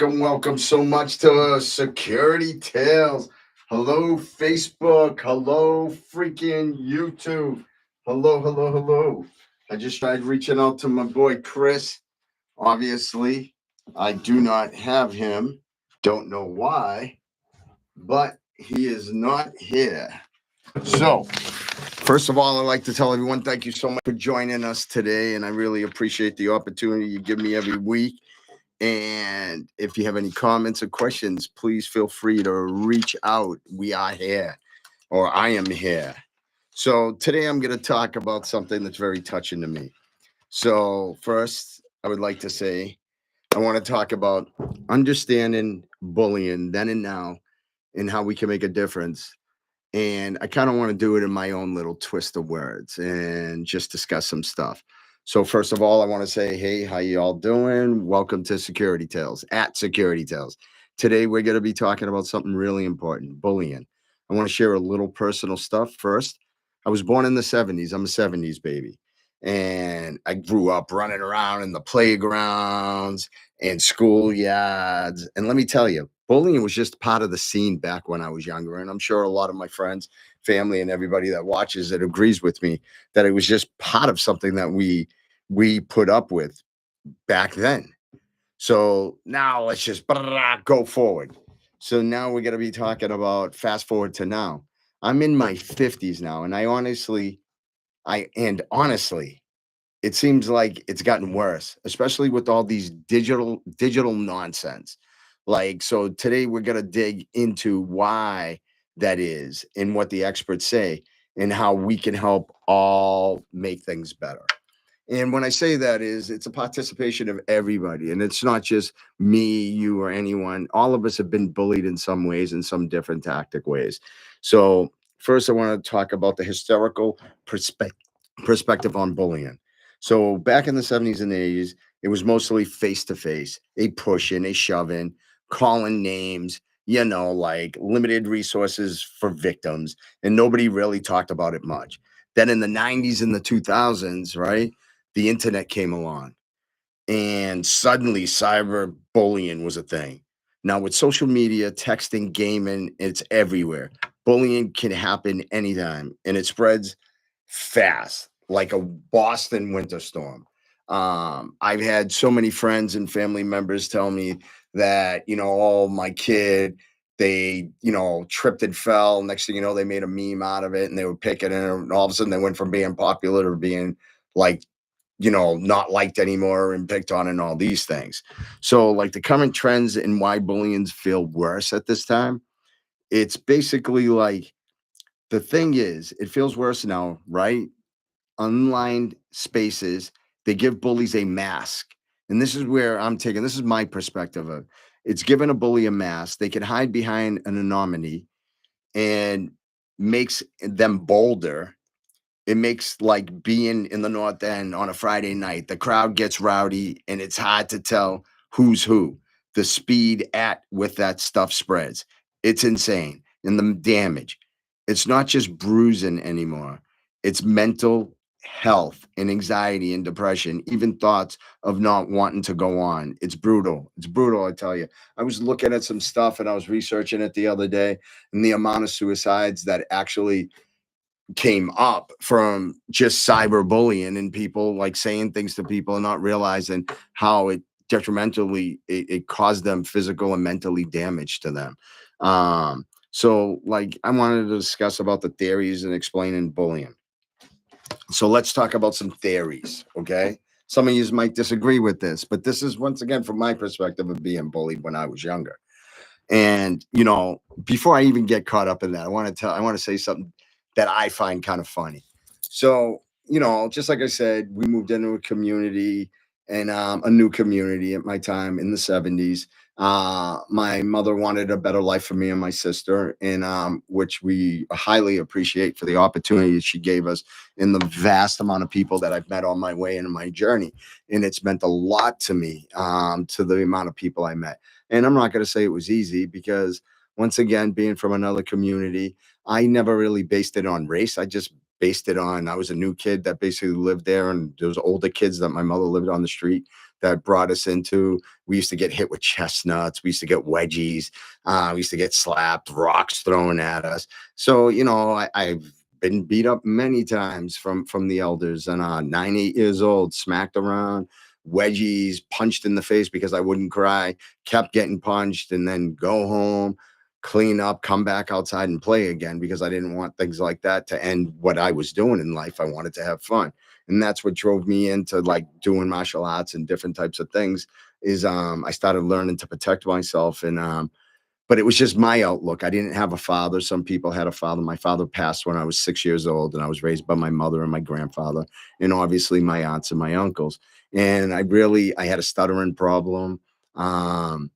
Welcome so much to Security Tales. Hello, Facebook. Hello, freaking YouTube. Hello. I just tried reaching out to my boy Chris. Obviously, I do not have him. Don't know why, but he is not here. So, first of all, I'd like to tell everyone thank you so much for joining us today, and I really appreciate the opportunity you give me every week. And if you have any comments or questions, please feel free to reach out. We are here, or I am here. So today I'm going to talk about something that's very touching to me. So, first, I would like to say I want to talk about understanding bullying then and now and how we can make a difference. And I kind of want to do it in my own little twist of words and just discuss some stuff. So first of all, I want to say, hey, how you all doing? Welcome to Security Tales at Security Tales. Today we're going to be talking about something really important, bullying. I want to share a little personal stuff first. I was born in the 70s. I'm a 70s baby. And I grew up running around in the playgrounds and schoolyards. And let me tell you, bullying was just part of the scene back when I was younger. And I'm sure a lot of my friends, family, and everybody that watches it agrees with me that it was just part of something that we put up with back then. So now let's just go forward. So now we're going to be talking about fast forward to now. I'm in my 50s now, and honestly, it seems like it's gotten worse, especially with all these digital nonsense. Like, so today we're going to dig into why that is and what the experts say and how we can help all make things better. And when I say that is it's a participation of everybody, and it's not just me, you, or anyone. All of us have been bullied in some ways, in some different tactic ways. So first I want to talk about the historical perspective on bullying. So back in the 70s and 80s, it was mostly face to face, a pushing, a shoving, calling names, like limited resources for victims, and nobody really talked about it much. Then in the 90s and the 2000s, right, the internet came along, and suddenly cyber bullying was a thing. Now with social media, texting, gaming, it's everywhere. Bullying can happen anytime, and it spreads fast like a Boston winter storm. I've had so many friends and family members tell me that, oh, my kid, they, tripped and fell. Next thing you know, they made a meme out of it and they were picking it. And all of a sudden they went from being popular to being like, not liked anymore and picked on and all these things. So, like the current trends and why bullying feel worse at this time, it's basically like the thing is, it feels worse now, right? Online spaces, they give bullies a mask. And this is where this is my perspective of it's given a bully a mask. They can hide behind an anonymity and makes them bolder. It makes like being in the North End on a Friday night. The crowd gets rowdy and it's hard to tell who's who. The speed at with that stuff spreads. It's insane. And the damage. It's not just bruising anymore. It's mental health and anxiety and depression, even thoughts of not wanting to go on. It's brutal. It's brutal, I tell you. I was looking at some stuff and I was researching it the other day, and the amount of suicides that actually came up from just cyberbullying and people like saying things to people and not realizing how it detrimentally it caused them physical and mentally damage to them. So like I wanted to discuss about the theories and explaining bullying. So let's talk about some theories, okay? Some of you might disagree with this, but this is once again from my perspective of being bullied when I was younger. And before I even get caught up in that, I want to say something that I find kind of funny. So, just like I said, we moved into a community and a new community at my time in the 70s. My mother wanted a better life for me and my sister, and which we highly appreciate for the opportunity she gave us and the vast amount of people that I've met on my way in my journey. And it's meant a lot to me, to the amount of people I met. And I'm not going to say it was easy because, once again, being from another community, I never really based it on race. I just based it on I was a new kid that basically lived there, and there was older kids that my mother lived on the street. that brought us into. We used to get hit with chestnuts. We used to get wedgies. We used to get slapped, rocks thrown at us. So I've been beat up many times from the elders, and 8 years old, smacked around, wedgies, punched in the face because I wouldn't cry, kept getting punched, and then go home, clean up, come back outside and play again because I didn't want things like that to end what I was doing in life. I wanted to have fun. And that's what drove me into like doing martial arts and different types of things is I started learning to protect myself. And but it was just my outlook. I didn't have a father. Some people had a father. My father passed when I was 6 years old, and I was raised by my mother and my grandfather, and obviously my aunts and my uncles. And I had a stuttering problem. Um,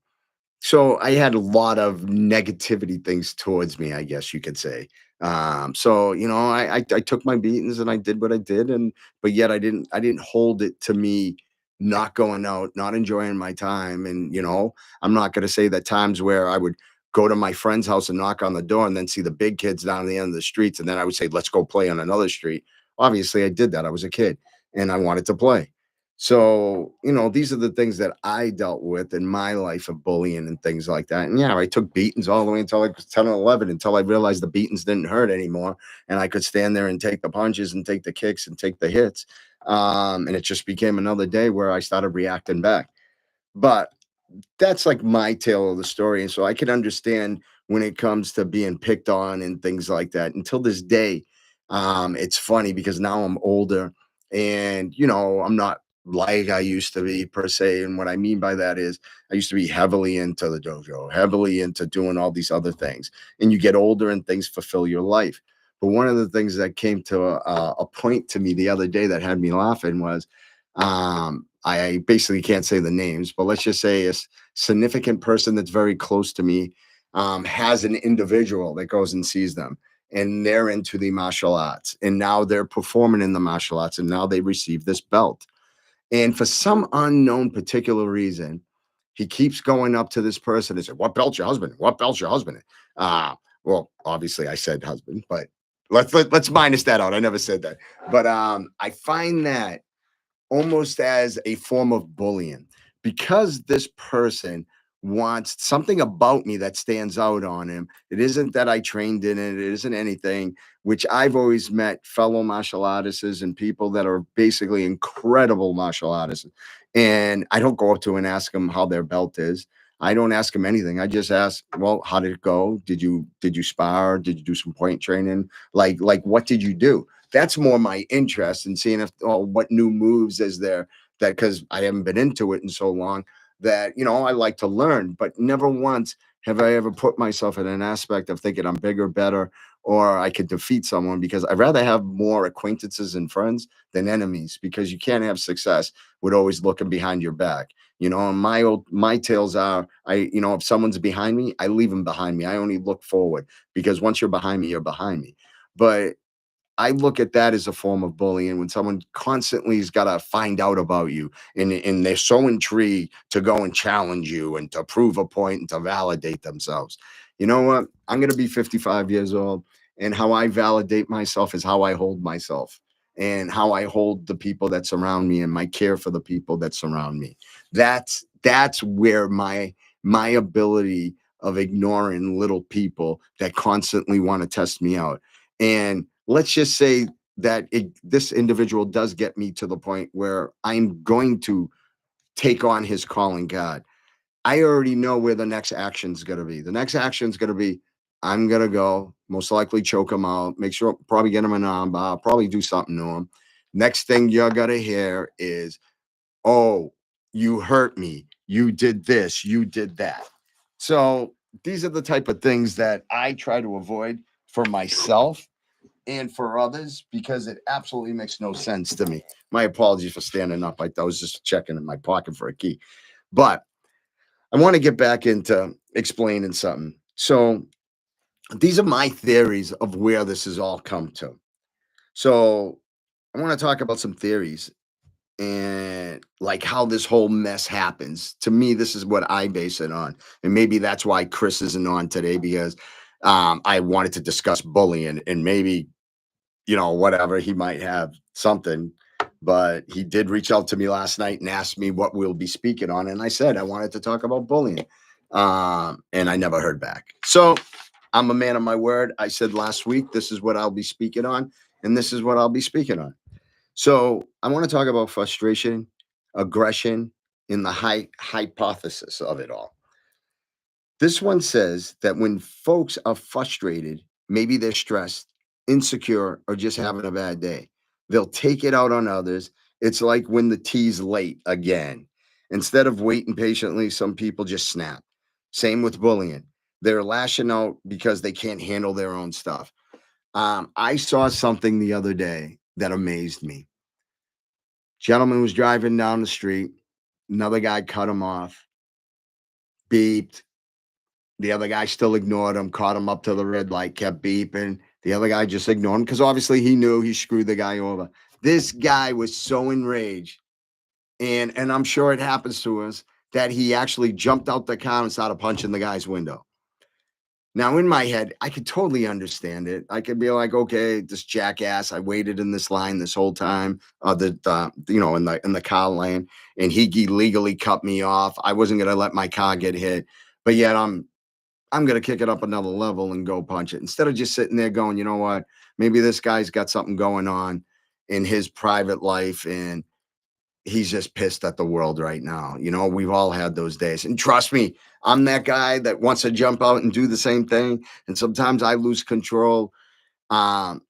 so I had a lot of negativity things towards me, I guess you could say. I took my beatings and I did what I did, and but yet I didn't hold it to me not going out, not enjoying my time. And I'm not gonna say that times where I would go to my friend's house and knock on the door and then see the big kids down at the end of the streets, and then I would say, let's go play on another street. Obviously, I did that. I was a kid and I wanted to play. So, these are the things that I dealt with in my life of bullying and things like that. And yeah, I took beatings all the way until I was 10 or 11, until I realized the beatings didn't hurt anymore. And I could stand there and take the punches and take the kicks and take the hits. And it just became another day where I started reacting back. But that's like my tale of the story. And so I can understand when it comes to being picked on and things like that. Until this day, it's funny because now I'm older and, I'm not like I used to be per se. And what I mean by that is I used to be heavily into the dojo, heavily into doing all these other things. And you get older and things fulfill your life. But one of the things that came to a point to me the other day that had me laughing was I basically can't say the names, but let's just say a significant person that's very close to me has an individual that goes and sees them, and they're into the martial arts, and now they're performing in the martial arts, and now they receive this belt. And for some unknown particular reason, he keeps going up to this person and said, "What belt's your husband? What belt's your husband?" Well, obviously I said husband, but let's minus that out. I never said that. But I find that almost as a form of bullying because this person wants something about me that stands out on him. It isn't that I trained in it, it isn't anything, which I've always met fellow martial artists and people that are basically incredible martial artists. And I don't go up to and ask them how their belt is. I don't ask them anything. I just ask, well, how did it go? Did you spar? Did you do some point training? Like what did you do? That's more my interest in seeing if what new moves is there, that because I haven't been into it in so long that I like to learn, but never once have I ever put myself in an aspect of thinking I'm bigger, better, or I could defeat someone, because I'd rather have more acquaintances and friends than enemies, because you can't have success with always looking behind your back. And my tales are, if someone's behind me, I leave them behind me. I only look forward, because once you're behind me, you're behind me. But I look at that as a form of bullying when someone constantly has got to find out about you, and they're so intrigued to go and challenge you and to prove a point and to validate themselves. You know what? I'm going to be 55 years old, and how I validate myself is how I hold myself and how I hold the people that surround me and my care for the people that surround me. That's where my ability of ignoring little people that constantly want to test me out. And let's just say that this individual does get me to the point where I'm going to take on his calling God. I already know where the next action is going to be. The next action is going to be, I'm going to go, most likely choke him out, make sure, probably get him an armbar, probably do something to him. Next thing you're going to hear is, oh, you hurt me. You did this. You did that. So these are the type of things that I try to avoid for myself and for others, because it absolutely makes no sense to me. My apologies for standing up. I was just checking in my pocket for a key. But I want to get back into explaining something. So these are my theories of where this has all come to. So I want to talk about some theories and like how this whole mess happens. To me, this is what I base it on. And maybe that's why Chris isn't on today, because I wanted to discuss bullying, and maybe whatever, he might have something. but he did reach out to me last night and asked me what we'll be speaking on. And I said I wanted to talk about bullying. And I never heard back. So I'm a man of my word. I said last week, this is what I'll be speaking on, and this is what I'll be speaking on. So I want to talk about frustration, aggression, in the hypothesis of it all. This one says that when folks are frustrated, maybe they're stressed, insecure, or just having a bad day, they'll take it out on others. It's like when the tea's late again. Instead of waiting patiently, some people just snap. Same with bullying. They're lashing out because they can't handle their own stuff. I saw something the other day that amazed me. Gentleman was driving down the street. Another guy cut him off, beeped. The other guy still ignored him, caught him up to the red light, kept beeping. The other guy just ignored him because obviously he knew he screwed the guy over. This guy was so enraged, and I'm sure it happens to us, that he actually jumped out the car and started punching the guy's window. Now, in my head, I could totally understand it. I could be like, okay, this jackass, I waited in this line this whole time, in the car lane, and he illegally cut me off. I wasn't gonna let my car get hit, but yet I'm gonna kick it up another level and go punch it instead of just sitting there going, you know what? Maybe this guy's got something going on in his private life, and he's just pissed at the world right now. We've all had those days. And trust me, I'm that guy that wants to jump out and do the same thing. And sometimes I lose control. Um,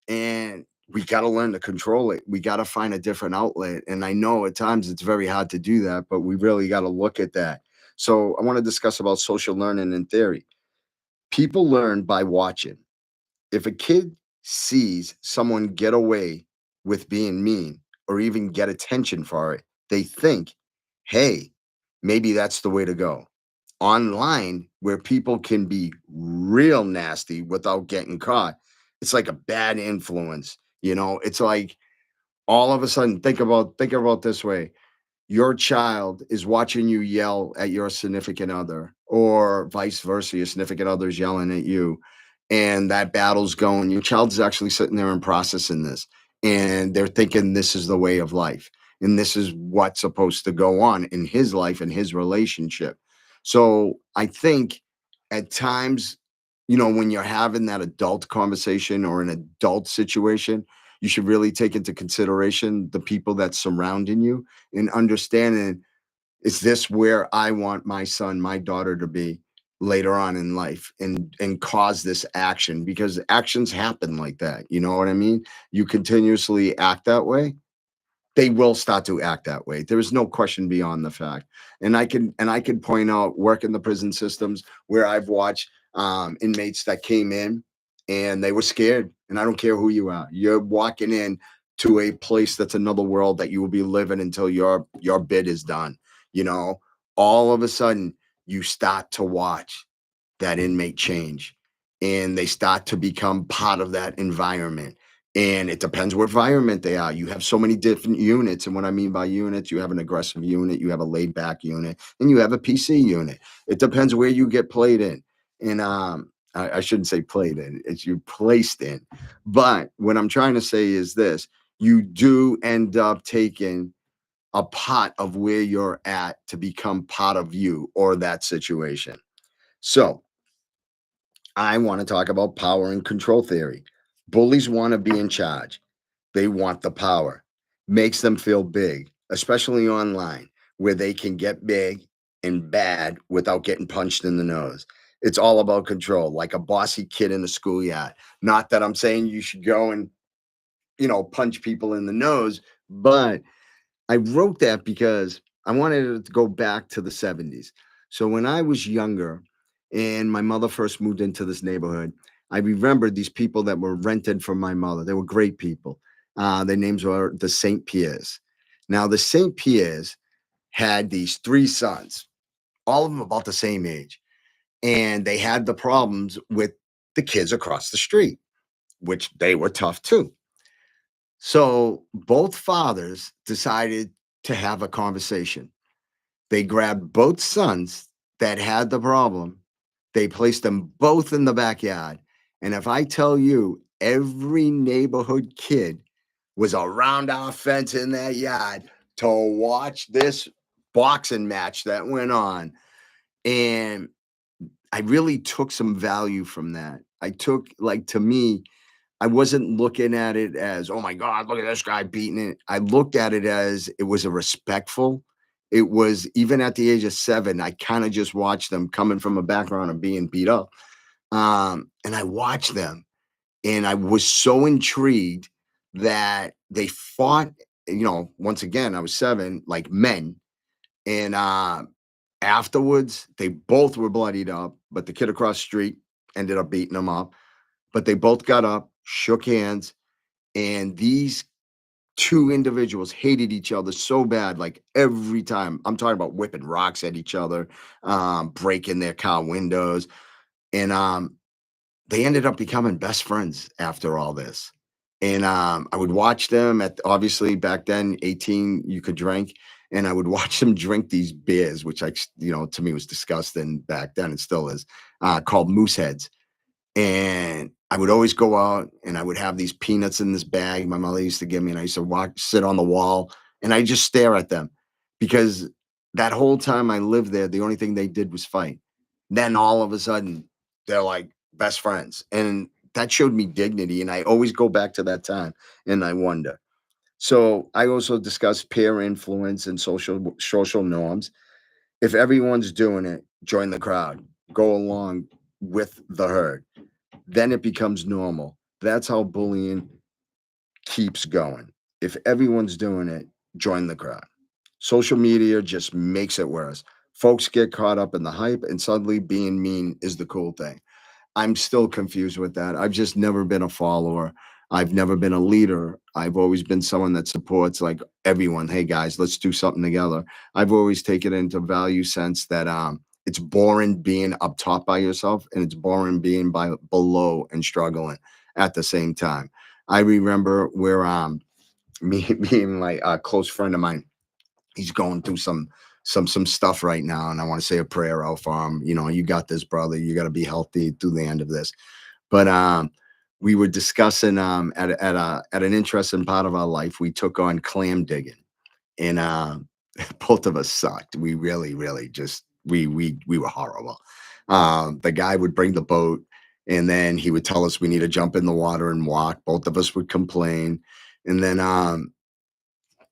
and we got to learn to control it. We got to find a different outlet. And I know at times it's very hard to do that, but we really got to look at that. So I want to discuss about social learning in theory. People learn by watching. If a kid sees someone get away with being mean or even get attention for it, they think, hey, maybe that's the way to go. Online, where people can be real nasty without getting caught, it's like a bad influence. It's like all of a sudden, think about this way. Your child is watching you yell at your significant other, or vice versa, your significant other is yelling at you, and that battle's going. Your child's actually sitting there and processing this, and they're thinking this is the way of life, and this is what's supposed to go on in his life and his relationship. So I think at times, when you're having that adult conversation or an adult situation, you should really take into consideration the people that's surrounding you and understanding, is this where I want my son, my daughter to be later on in life, and cause this action, because actions happen like that. You know what I mean? You continuously act that way, they will start to act that way. There is no question beyond the fact. And I can point out work in the prison systems where I've watched inmates that came in and they were scared. And I don't care who you are. You're walking in to a place that's another world that you will be living until your bid is done. You know, all of a sudden you start to watch that inmate change, and they start to become part of that environment. And it depends what environment they are. You have so many different units. And what I mean by units, you have an aggressive unit, you have a laid back unit, and you have a PC unit. It depends where you get played in. And I shouldn't say played in, it's you placed in. But what I'm trying to say is this: you do end up taking a part of where you're at to become part of you or that situation. So I want to talk about power and control theory. Bullies want to be in charge. They want the power. Makes them feel big, especially online, where they can get big and bad without getting punched in the nose. It's all about control, like a bossy kid in the schoolyard. Not that I'm saying you should go and, punch people in the nose, but I wrote that because I wanted to go back to the 70s. So when I was younger and my mother first moved into this neighborhood, I remembered these people that were rented from my mother. They were great people. Their names were the St. Pierre's. Now, the St. Pierre's had these three sons, all of them about the same age. And they had the problems with the kids across the street, which they were tough too. So both fathers decided to have a conversation. They grabbed both sons that had the problem. They placed them both in the backyard. And if I tell you, every neighborhood kid was around our fence in that yard to watch this boxing match that went on. And I really took some value from that. I took, like, to me, I wasn't looking at it as, "Oh my god, look at this guy beating it." I looked at it as it was a respectful. It was even at the age of 7, I kinda just watched them coming from a background of being beat up. And I watched them, and I was so intrigued that they fought, once again, I was 7, like men, and, afterwards, they both were bloodied up, but the kid across the street ended up beating them up. But they both got up, shook hands, and these 2 individuals hated each other so bad, like, every time. I'm talking about whipping rocks at each other, breaking their car windows, and, they ended up becoming best friends after all this. And, I would watch them at, obviously, back then, 18, you could drink, and I would watch them drink these beers, which to me was disgusting back then, it still is, called Mooseheads. And I would always go out and I would have these peanuts in this bag my mother used to give me, and I used to sit on the wall, and I just stare at them because that whole time I lived there, the only thing they did was fight. Then all of a sudden, they're like best friends. And that showed me dignity. And I always go back to that time and I wonder. So I also discuss peer influence and social norms. If everyone's doing it, join the crowd, go along with the herd, then it becomes normal. That's how bullying keeps going. If everyone's doing it, join the crowd. Social media just makes it worse. Folks get caught up in the hype, and suddenly being mean is the cool thing. I'm still confused with that. I've just never been a follower. I've never been a leader. I've always been someone that supports, like, everyone. Hey guys, let's do something together. I've always taken it into value sense that it's boring being up top by yourself, and it's boring being by below and struggling at the same time. I remember where me being like a close friend of mine, he's going through some stuff right now, and I want to say a prayer out for him. You got this, brother. You got to be healthy through the end of this. But we were discussing at an interesting part of our life. We took on clam digging, and both of us sucked. We really, really just we were horrible. The guy would bring the boat, and then he would tell us we need to jump in the water and walk. Both of us would complain, and then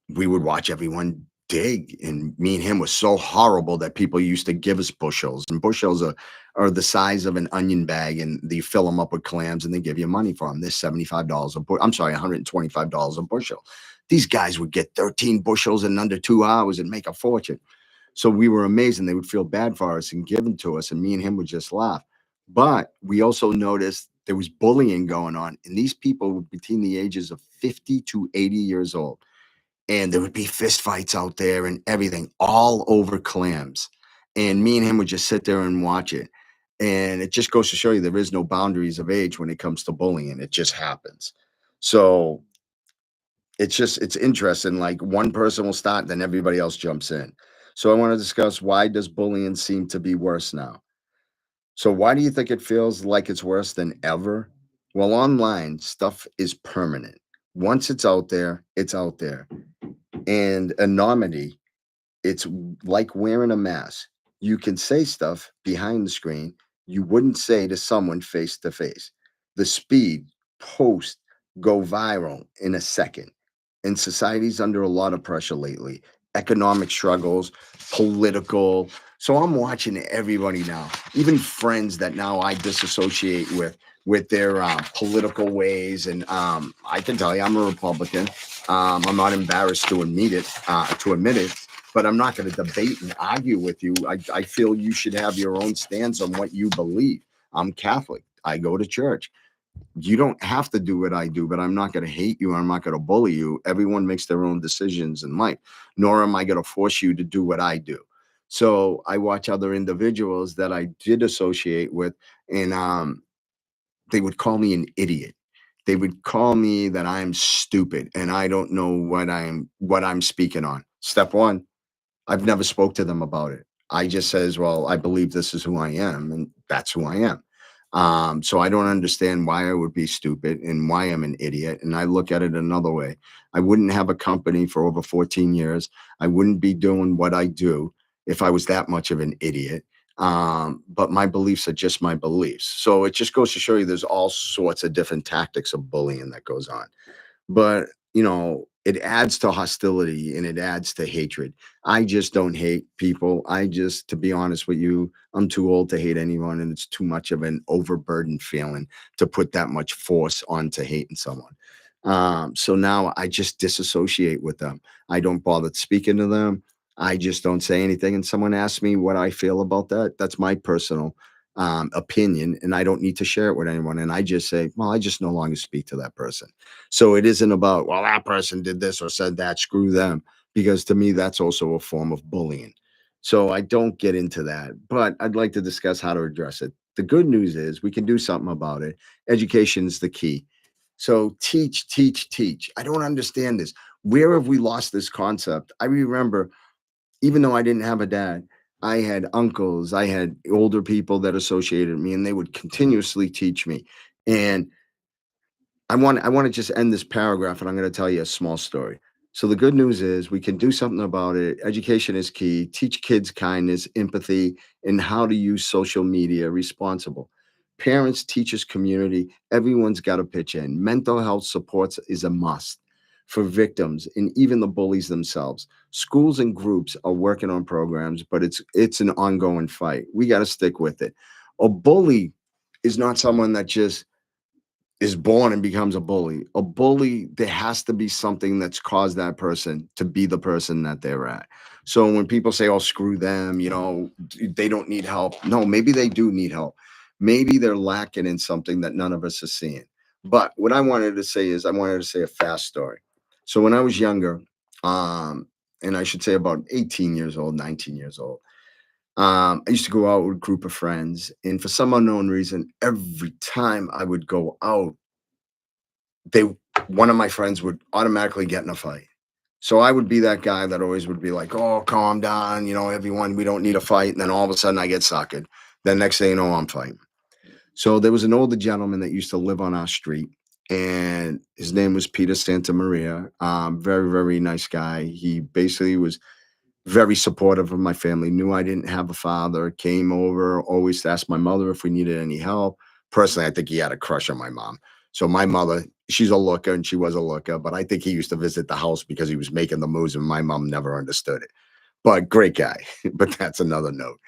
we would watch everyone dig, and me and him was so horrible that people used to give us bushels, and bushels are the size of an onion bag, and they fill them up with clams and they give you money for them. There's $75 a I'm sorry, $125 a bushel. These guys would get 13 bushels in under 2 hours and make a fortune. So we were amazed, and they would feel bad for us and give them to us, and me and him would just laugh. But we also noticed there was bullying going on, and these people were between the ages of 50 to 80 years old, and there would be fist fights out there and everything, all over clams. And me and him would just sit there and watch it. And it just goes to show you there is no boundaries of age when it comes to bullying. It just happens. So it's interesting. Like, one person will start, then everybody else jumps in. So I want to discuss, why does bullying seem to be worse now? So why do you think it feels like it's worse than ever? Well, online stuff is permanent. Once it's out there, it's out there. And anonymity, it's like wearing a mask. You can say stuff behind the screen you wouldn't say to someone face to face. The speed, post, go viral in a second. And society's under a lot of pressure lately. Economic struggles, political. So I'm watching everybody now, even friends that now I disassociate with their political ways. And I can tell you, I'm a Republican. I'm not embarrassed to admit it, but I'm not going to debate and argue with you. I feel you should have your own stance on what you believe. I'm Catholic. I go to church. You don't have to do what I do, but I'm not going to hate you. I'm not going to bully you. Everyone makes their own decisions in life, nor am I going to force you to do what I do. So I watch other individuals that I did associate with, and they would call me an idiot. They would call me that I'm stupid and I don't know what I'm speaking on. Step one, I've never spoke to them about it. I just says, well, I believe this is who I am, and that's who I am. So I don't understand why I would be stupid and why I'm an idiot. And I look at it another way. I wouldn't have a company for over 14 years. I wouldn't be doing what I do if I was that much of an idiot. But my beliefs are just my beliefs. So it just goes to show you there's all sorts of different tactics of bullying that goes on. But, it adds to hostility and it adds to hatred. I just don't hate people. To be honest with you, I'm too old to hate anyone, and it's too much of an overburdened feeling to put that much force onto hating someone. So now I just disassociate with them. I don't bother speaking to them. I just don't say anything. And someone asks me what I feel about that. That's my personal opinion, and I don't need to share it with anyone. And I just say, well, I just no longer speak to that person. So it isn't about, well, that person did this or said that, screw them, because to me, that's also a form of bullying. So I don't get into that, but I'd like to discuss how to address it. The good news is we can do something about it. Education is the key. So teach, teach, teach. I don't understand this. Where have we lost this concept? I remember, even though I didn't have a dad, I had uncles, I had older people that associated me, and they would continuously teach me. And I want to just end this paragraph, and I'm going to tell you a small story. So the good news is we can do something about it. Education is key. Teach kids kindness, empathy, and how to use social media responsible. Parents, teachers, community, everyone's got to pitch in. Mental health supports is a must for victims and even the bullies themselves. Schools and groups are working on programs, but it's an ongoing fight. We got to stick with it. A bully is not someone that just is born and becomes a bully. A bully, there has to be something that's caused that person to be the person that they're at. So when people say, "Oh, screw them," they don't need help. No, maybe they do need help. Maybe they're lacking in something that none of us are seeing. But what I wanted to say is, I wanted to say a fast story. So when I was younger, um, and I should say about 18 years old, 19 years old, I used to go out with a group of friends, and for some unknown reason, every time I would go out, they one of my friends would automatically get in a fight. So I would be that guy that always would be like, "Oh, calm down, everyone, we don't need a fight." And then all of a sudden I get suckered. Then next thing you know, I'm fighting. So there was an older gentleman that used to live on our street, and his name was Peter Santa Maria. Very, very nice guy. He basically was very supportive of my family, knew I didn't have a father, came over, always asked my mother if we needed any help. Personally, I think he had a crush on my mom. So my mother, she's a looker and she was a looker, but I think he used to visit the house because he was making the moves and my mom never understood it. But great guy. But that's another note.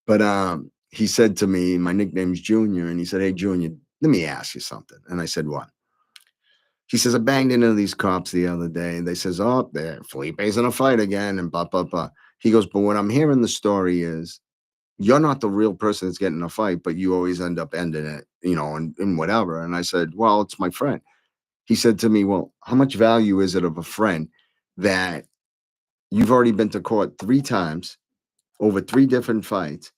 But he said to me, my nickname's Junior, and he said, "Hey Junior, let me ask you something." And I said, "What?" He says, "I banged into these cops the other day, and they says, oh, there, Felipe's in a fight again, and blah, blah, blah." He goes, "But what I'm hearing the story is you're not the real person that's getting in a fight, but you always end up ending it, and whatever." And I said, "Well, it's my friend." He said to me, "Well, how much value is it of a friend that you've already been to court 3 times over 3 different fights?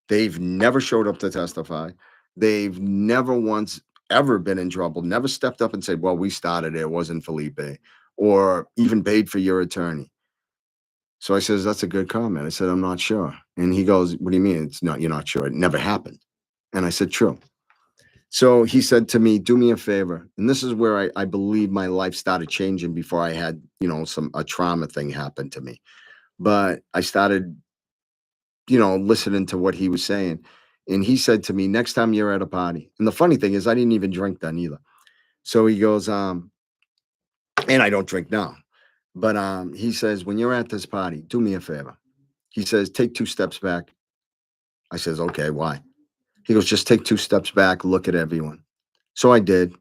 They've never showed up to testify. They've never once ever been in trouble, never stepped up and said, 'Well, we started it. It wasn't Felipe,' or even paid for your attorney." So I says, "That's a good comment." I said, "I'm not sure." And he goes, "What do you mean it's not, you're not sure? It never happened." And I said, "True." So he said to me, "Do me a favor." And this is where I believe my life started changing before I had, a trauma thing happen to me. But I started listening to what he was saying. And he said to me, "Next time you're at a party," and the funny thing is, I didn't even drink then either. So he goes, and I don't drink now, but he says, "When you're at this party, do me a favor." He says, "Take 2 steps back." I says, "Okay, why?" He goes, "Just take 2 steps back, look at everyone." So I did.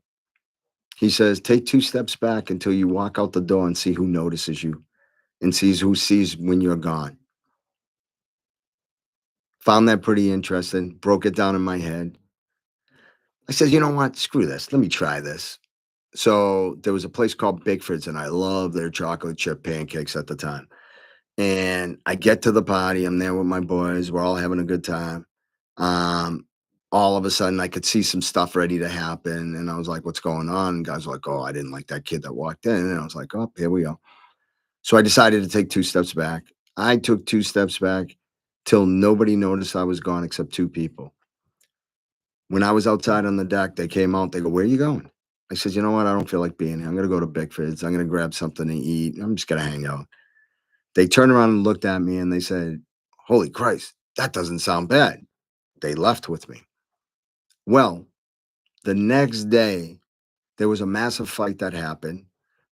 He says, "Take 2 steps back until you walk out the door and see who notices you and sees who sees when you're gone." Found that pretty interesting, broke it down in my head. I said, "You know what? Screw this. Let me try this." So there was a place called Bickford's, and I loved their chocolate chip pancakes at the time. And I get to the party, I'm there with my boys, we're all having a good time. Um, all of a sudden, I could see some stuff ready to happen, and I was like, "What's going on?" And guys were like, "Oh, I didn't like that kid that walked in." And I was like, "Oh, here we go." So I decided to take 2 steps back. I took 2 steps back till nobody noticed I was gone except 2 people. When I was outside on the deck, they came out. They go, "Where are you going?" I said, "You know what? I don't feel like being here. I'm gonna go to Bickford's. I'm gonna grab something to eat. I'm just gonna hang out." They turned around and looked at me and they said, "Holy Christ, that doesn't sound bad." They left with me. Well, the next day, there was a massive fight that happened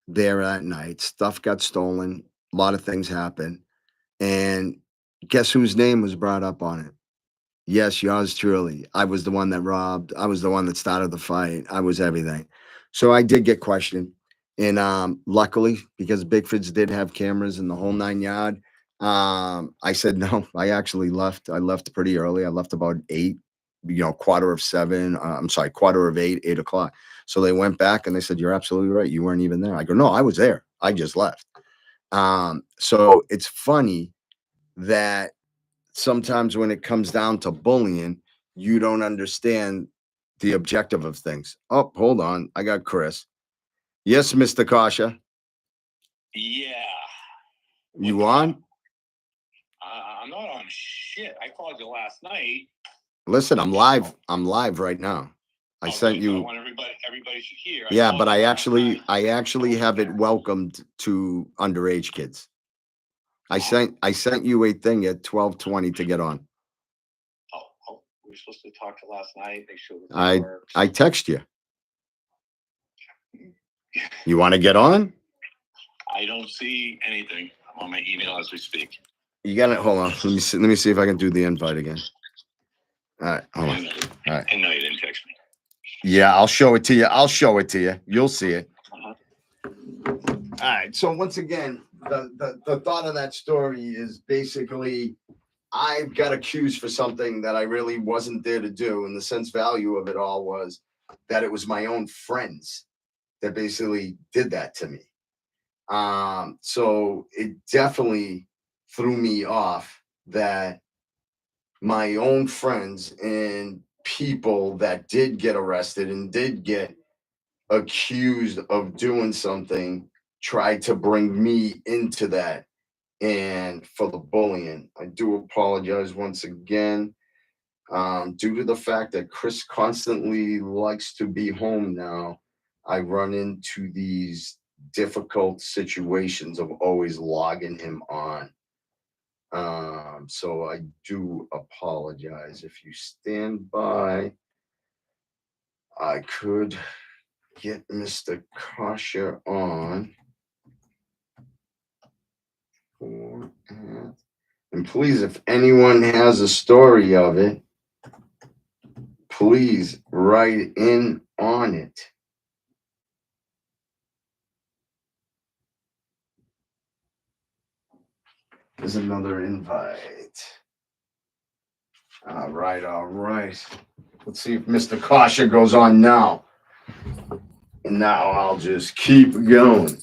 there that night. Stuff got stolen. A lot of things happened. And guess whose name was brought up on it? Yes, yours truly. I was the one that robbed. I was the one that started the fight. I was everything. So I did get questioned. And luckily, because Bigford's did have cameras in the whole 9 yard, I said no. I actually left. I left pretty early. I left about 8, quarter of 7. I'm sorry, quarter of 8, 8 o'clock. So they went back and they said, "You're absolutely right. You weren't even there." I go, "No, I was there. I just left." So it's funny that sometimes when it comes down to bullying, you don't understand the objective of things. Oh, hold on. I got Chris. Yes, Mr. Kasha. Yeah. You on? I'm not on shit. I called you last night. Listen, I'm live. I'm live right now. I sent I you. want everybody should hear. Yeah, but I actually have it welcomed to underage kids. I sent you a thing at 12:20 to get on. Oh, we were supposed to talk to last night. They showed it. I text you. You want to get on? I don't see anything. I'm on my email as we speak. You got it. Hold on. Let me see if I can do the invite again. All right, hold on. All right. And no, you didn't text me. Yeah, I'll show it to you. You'll see it. All right. So once again, the thought of that story is basically I got accused for something that I really wasn't there to do, and the sense value of it all was that it was my own friends that basically did that to me. So it definitely threw me off that my own friends and people that did get arrested and did get accused of doing something tried to bring me into that and for the bullying. I do apologize once again. Due to the fact that Chris constantly likes to be home now, I run into these difficult situations of always logging him on. So I do apologize. If you stand by, I could get Mr. Kasha on. And please, if anyone has a story of it, please write in on it. There's another invite. All right. Let's see if Mr. Kasha goes on now. And now I'll just keep going.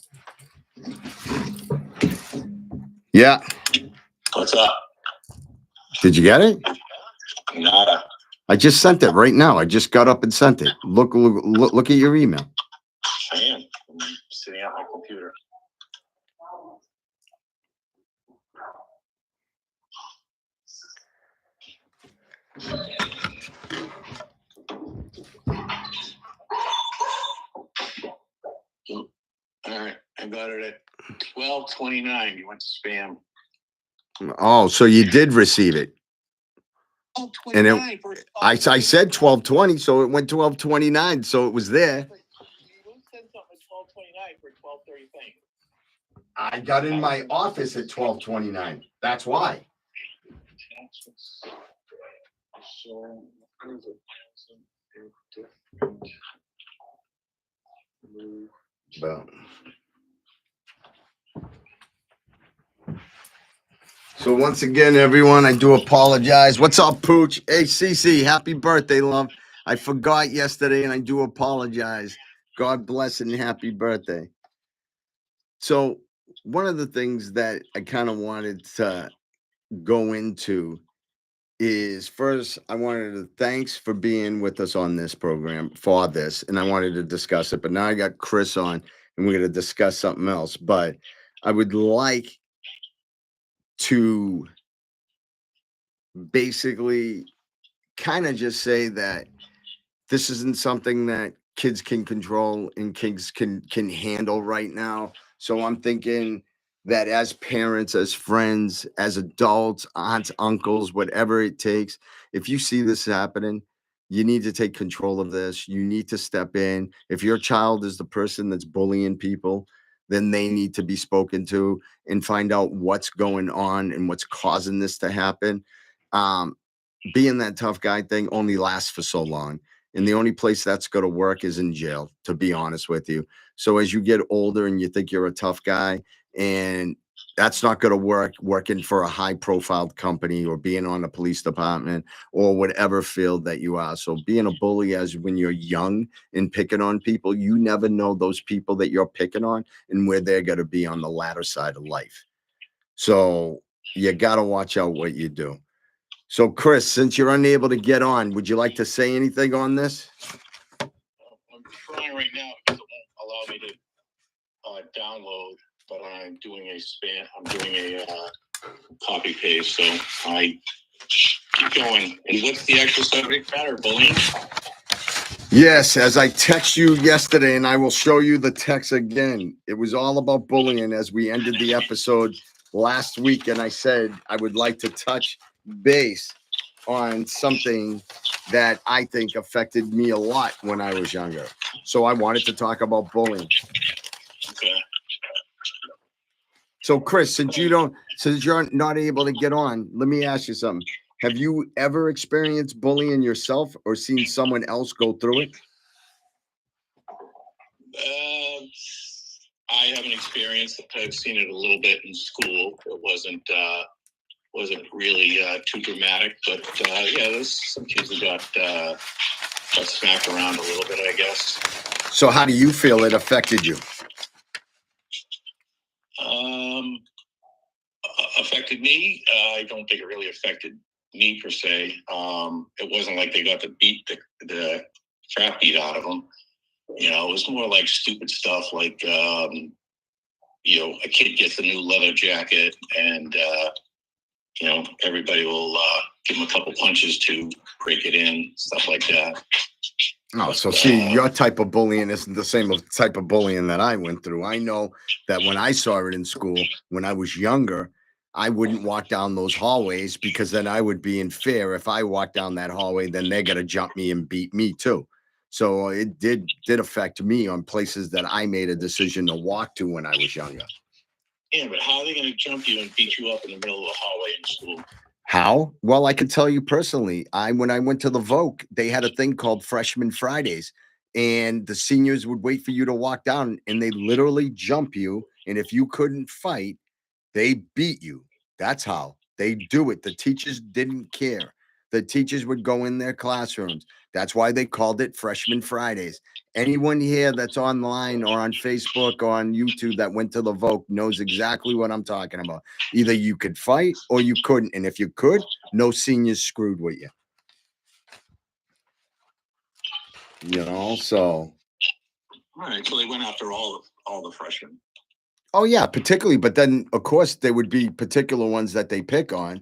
Yeah. What's up? Did you get it? Nada. I just sent it right now. I just got up and sent it. Look at your email. I am. I'm sitting at my computer. All right, I got it at 12:29. You went to spam. Oh, so you did receive it. And I said 12:20, so it went 12:29, so it was there. You said something at 12:29 for 12:30 thing. I got in my office at 12:29. That's why. So, Well. So once again, everyone, I do apologize. What's up, Pooch? Hey, Cece, happy birthday, love. I forgot yesterday, and I do apologize. God bless and happy birthday. So one of the things that I kind of wanted to go into is first, I wanted to thanks for being with us on this program for this, and I wanted to discuss it. But now I got Chris on, and we're going to discuss something else. But I would like to basically kind of just say that this isn't something that kids can control and kids can handle right now. So I'm thinking that as parents, as friends, as adults, aunts, uncles, whatever it takes, if you see this happening, you need to take control of this. You need to step in. If your child is the person that's bullying people, then they need to be spoken to and find out what's going on and what's causing this to happen. Um, Being that tough guy thing only lasts for so long. And the only place that's going to work is in jail, to be honest with you. So as you get older and you think you're a tough guy, and that's not going to work working for a high profile company or being on a police department or whatever field that you are. So being a bully as when you're young and picking on people, you never know those people that you're picking on and where they're going to be on the latter side of life. So you got to watch out what you do. So, Chris, since you're unable to get on, would you like to say anything on this? I'm trying right now because it won't allow me to download, but I'm doing a copy paste. So I keep going. And what's the actual subject matter? Bullying? Yes, as I text you yesterday, and I will show you the text again. It was all about bullying as we ended the episode last week, and I said I would like to touch base on something that I think affected me a lot when I was younger. So I wanted to talk about bullying. Okay. So, Chris, since you're not able to get on, let me ask you something. Have you ever experienced bullying yourself or seen someone else go through it? I haven't experienced it. I've seen it a little bit in school. It wasn't really too dramatic, but yeah, there's some kids who got smacked around a little bit, I guess. So how do you feel it affected you? Affected me? I don't think it really affected me per se. It wasn't like they got to beat the crap beat out of them. You know, it was more like stupid stuff like, you know, a kid gets a new leather jacket and, you know, everybody will give him a couple punches to break it in, stuff like that. Oh, so see, your type of bullying isn't the same type of bullying that I went through. I know that when I saw it in school, when I was younger, I wouldn't walk down those hallways because then I would be in fear. If I walk down that hallway, then they're gonna jump me and beat me too. So it did affect me on places that I made a decision to walk to when I was younger. Yeah, but how are they going to jump you and beat you up in the middle of a hallway in school? How? Well, I can tell you personally. When I went to the Voc, they had a thing called Freshman Fridays, and the seniors would wait for you to walk down, and they literally jump you. And if you couldn't fight, they beat you. That's how they do it. The teachers didn't care. The teachers would go in their classrooms. That's why they called it Freshman Fridays. Anyone here that's online or on Facebook or on YouTube that went to the Voc knows exactly what I'm talking about. Either you could fight or you couldn't. And if you could, no seniors screwed with you. You know, so. All right, so they went after all the freshmen. Oh yeah, particularly, but then of course there would be particular ones that they pick on.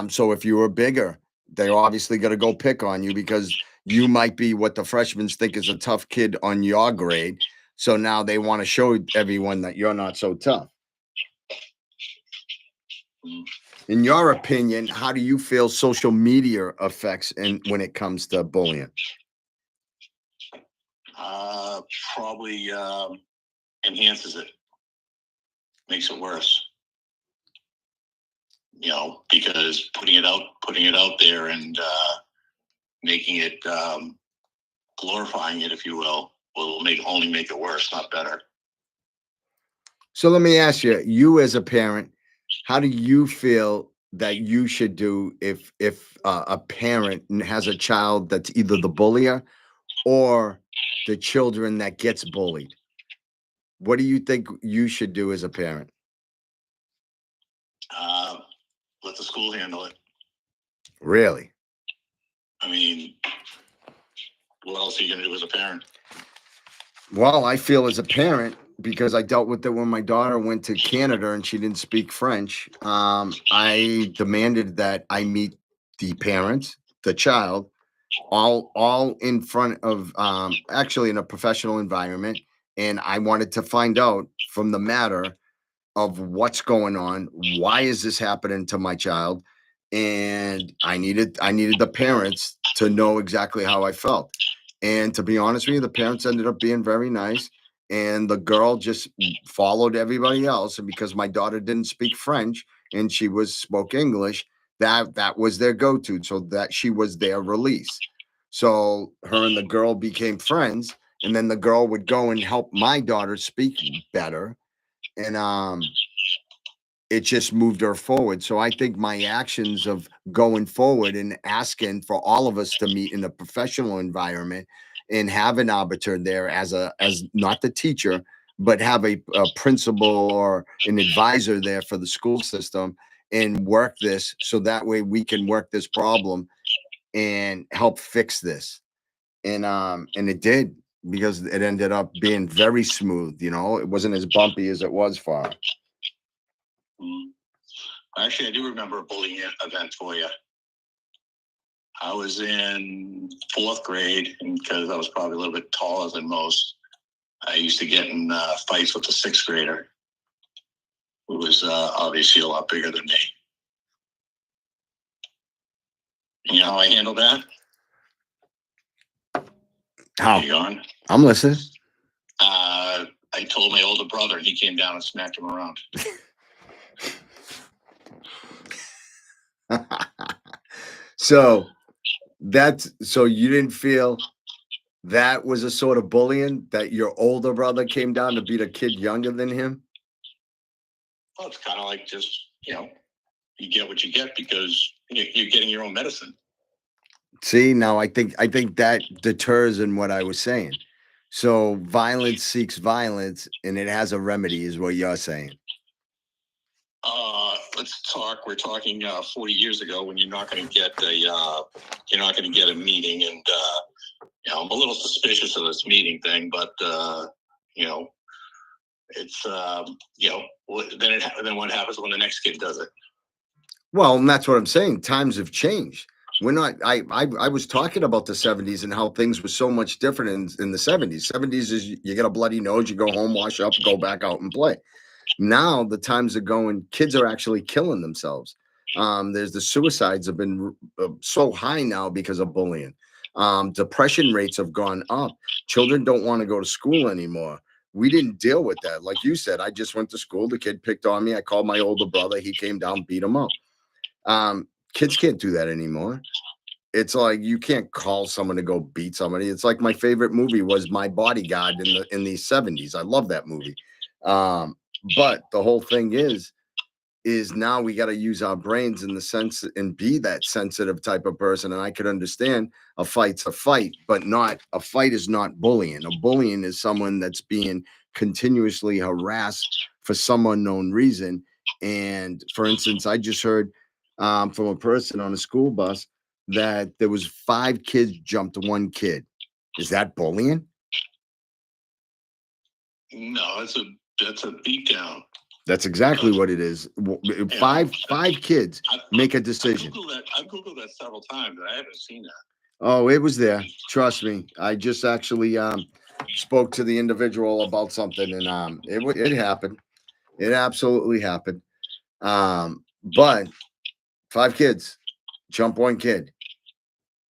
So if you were bigger, they're obviously going to go pick on you because you might be what the freshmen think is a tough kid on your grade. So now they want to show everyone that you're not so tough. In your opinion, how do you feel social media affects when it comes to bullying? Probably enhances it, makes it worse. You know, because putting it out there and making it glorifying it, if you will only make it worse, not better. So let me ask you, you as a parent, how do you feel that you should do if a parent has a child that's either the bullier or the children that gets bullied? What do you think you should do as a parent? Let the school handle it. Really? I mean, what else are you going to do as a parent? Well, I feel as a parent, because I dealt with it when my daughter went to Canada and she didn't speak French. I demanded that I meet the parents, the child, all in front of actually in a professional environment, and I wanted to find out from the matter of what's going on, why is this happening to my child, and I needed the parents to know exactly how I felt. And to be honest with you, the parents ended up being very nice, and the girl just followed everybody else. And because my daughter didn't speak French and she spoke English, that was their go-to, so that she was their release. So her and the girl became friends, and then the girl would go and help my daughter speak better, and it just moved her forward. So I think my actions of going forward and asking for all of us to meet in a professional environment and have an arbiter there as not the teacher, but have a principal or an advisor there for the school system and work this so that way we can work this problem and help fix this. And it did, because it ended up being very smooth. It wasn't as bumpy as it was far. Mm. Actually, I do remember a bullying event for you. I was in 4th grade, and because I was probably a little bit taller than most, I used to get in fights with a 6th grader who was obviously a lot bigger than me. You know how I handled that? How? You on? I'm listening. I told my older brother, and he came down and smacked him around. So you didn't feel that was a sort of bullying, that your older brother came down to beat a kid younger than him? Well, it's kind of like just, you get what you get because you're getting your own medicine. See, now I think that deters in what I was saying. So violence seeks violence, and it has a remedy, is what you're saying. Let's talk. We're talking 40 years ago, when you're not going to get a meeting, and I'm a little suspicious of this meeting thing, but it's then what happens when the next kid does it? Well, and that's what I'm saying. Times have changed. We're not. I was talking about the 70s and how things were so much different in the 70s. 70s is you get a bloody nose, you go home, wash up, go back out and play. Now the times are going. Kids are actually killing themselves. There's the suicides have been so high now because of bullying. Depression rates have gone up. Children don't want to go to school anymore. We didn't deal with that. Like you said, I just went to school. The kid picked on me. I called my older brother. He came down, beat him up. Kids can't do that anymore. It's like you can't call someone to go beat somebody. It's like my favorite movie was My Bodyguard in the 70s. I love that movie. But the whole thing is now we got to use our brains in the sense and be that sensitive type of person. And I could understand a fight's a fight, but not a fight is not bullying. A bullying is someone that's being continuously harassed for some unknown reason. And for instance, I just heard from a person on a school bus that there was 5 kids jumped one kid. Is that bullying? No, that's a beatdown. That's exactly what it is. Five kids make a decision. I've Googled that several times, and I haven't seen that. Oh, it was there. Trust me. I just actually spoke to the individual about something, and it happened. It absolutely happened. But 5 kids jump one kid,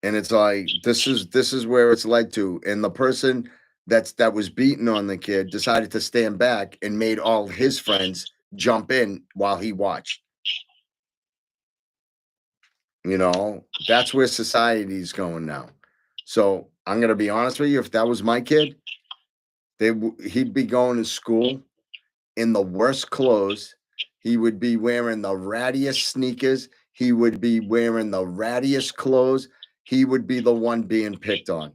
and it's like this is where it's led to. And the person that was beaten on the kid decided to stand back and made all his friends jump in while he watched. That's where society's going now. So I'm gonna be honest with you. If that was my kid, he'd be going to school in the worst clothes. He would be wearing the rattiest sneakers. He would be wearing the rattiest clothes. He would be the one being picked on.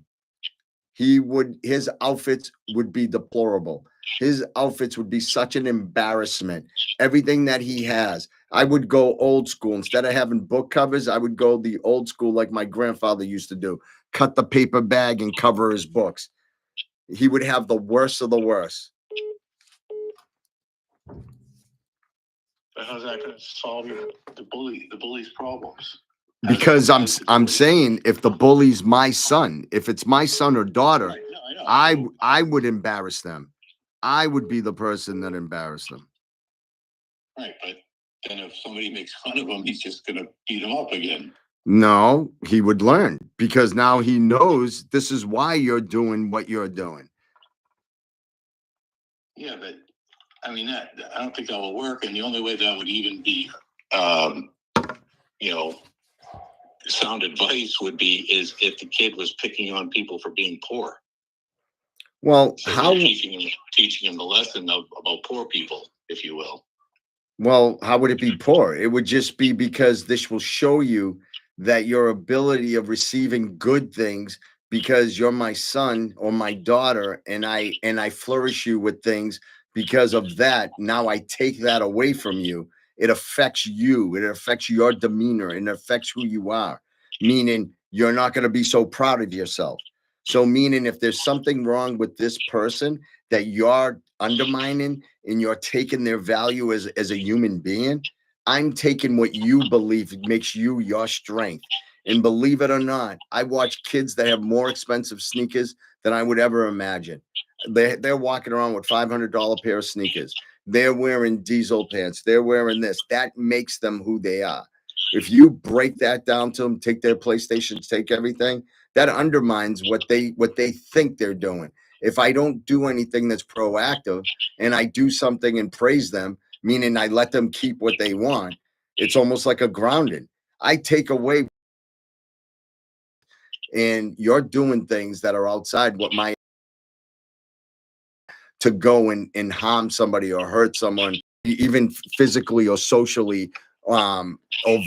His outfits would be deplorable. His outfits would be such an embarrassment. Everything that he has. I would go old school. Instead of having book covers, I would go the old school like my grandfather used to do. Cut the paper bag and cover his books. He would have the worst of the worst. But how's that going to solve the bully's problems? because I'm saying if the bully's my son, if it's my son or daughter, Right, no, I know. I would embarrass them. I would be the person that embarrassed them. Right, but then if somebody makes fun of him, he's just gonna beat him up again. No, he would learn because now he knows this is why you're doing what you're doing. Yeah, but I mean I don't think that will work, and the only way that would even be, you know, sound advice would be is if the kid was picking on people for being poor. Well, So how teaching him the lesson about poor people, if you will. well, how would it be poor? It would just be because this will show you that your ability of receiving good things because you're my son or my daughter and I flourish you with things because of that. Now I take that away from you. It affects you. It affects your demeanor. It affects who you are. Meaning you're not going to be so proud of yourself. So meaning if there's something wrong with this person that you're undermining and you're taking their value as a human being, I'm taking what you believe makes you your strength. And believe it or not, I watch kids that have more expensive sneakers than I would ever imagine. They're walking around with $500 pair of sneakers. They're wearing diesel pants. They're wearing this. That makes them who they are. If you break that down to them, take their PlayStations, take everything, that undermines what they think they're doing. If I don't do anything that's proactive and I do something and praise them, meaning I let them keep what they want, it's almost like a grounding. I take away and you're doing things that are outside what my to go and harm somebody or hurt someone, even physically or socially, or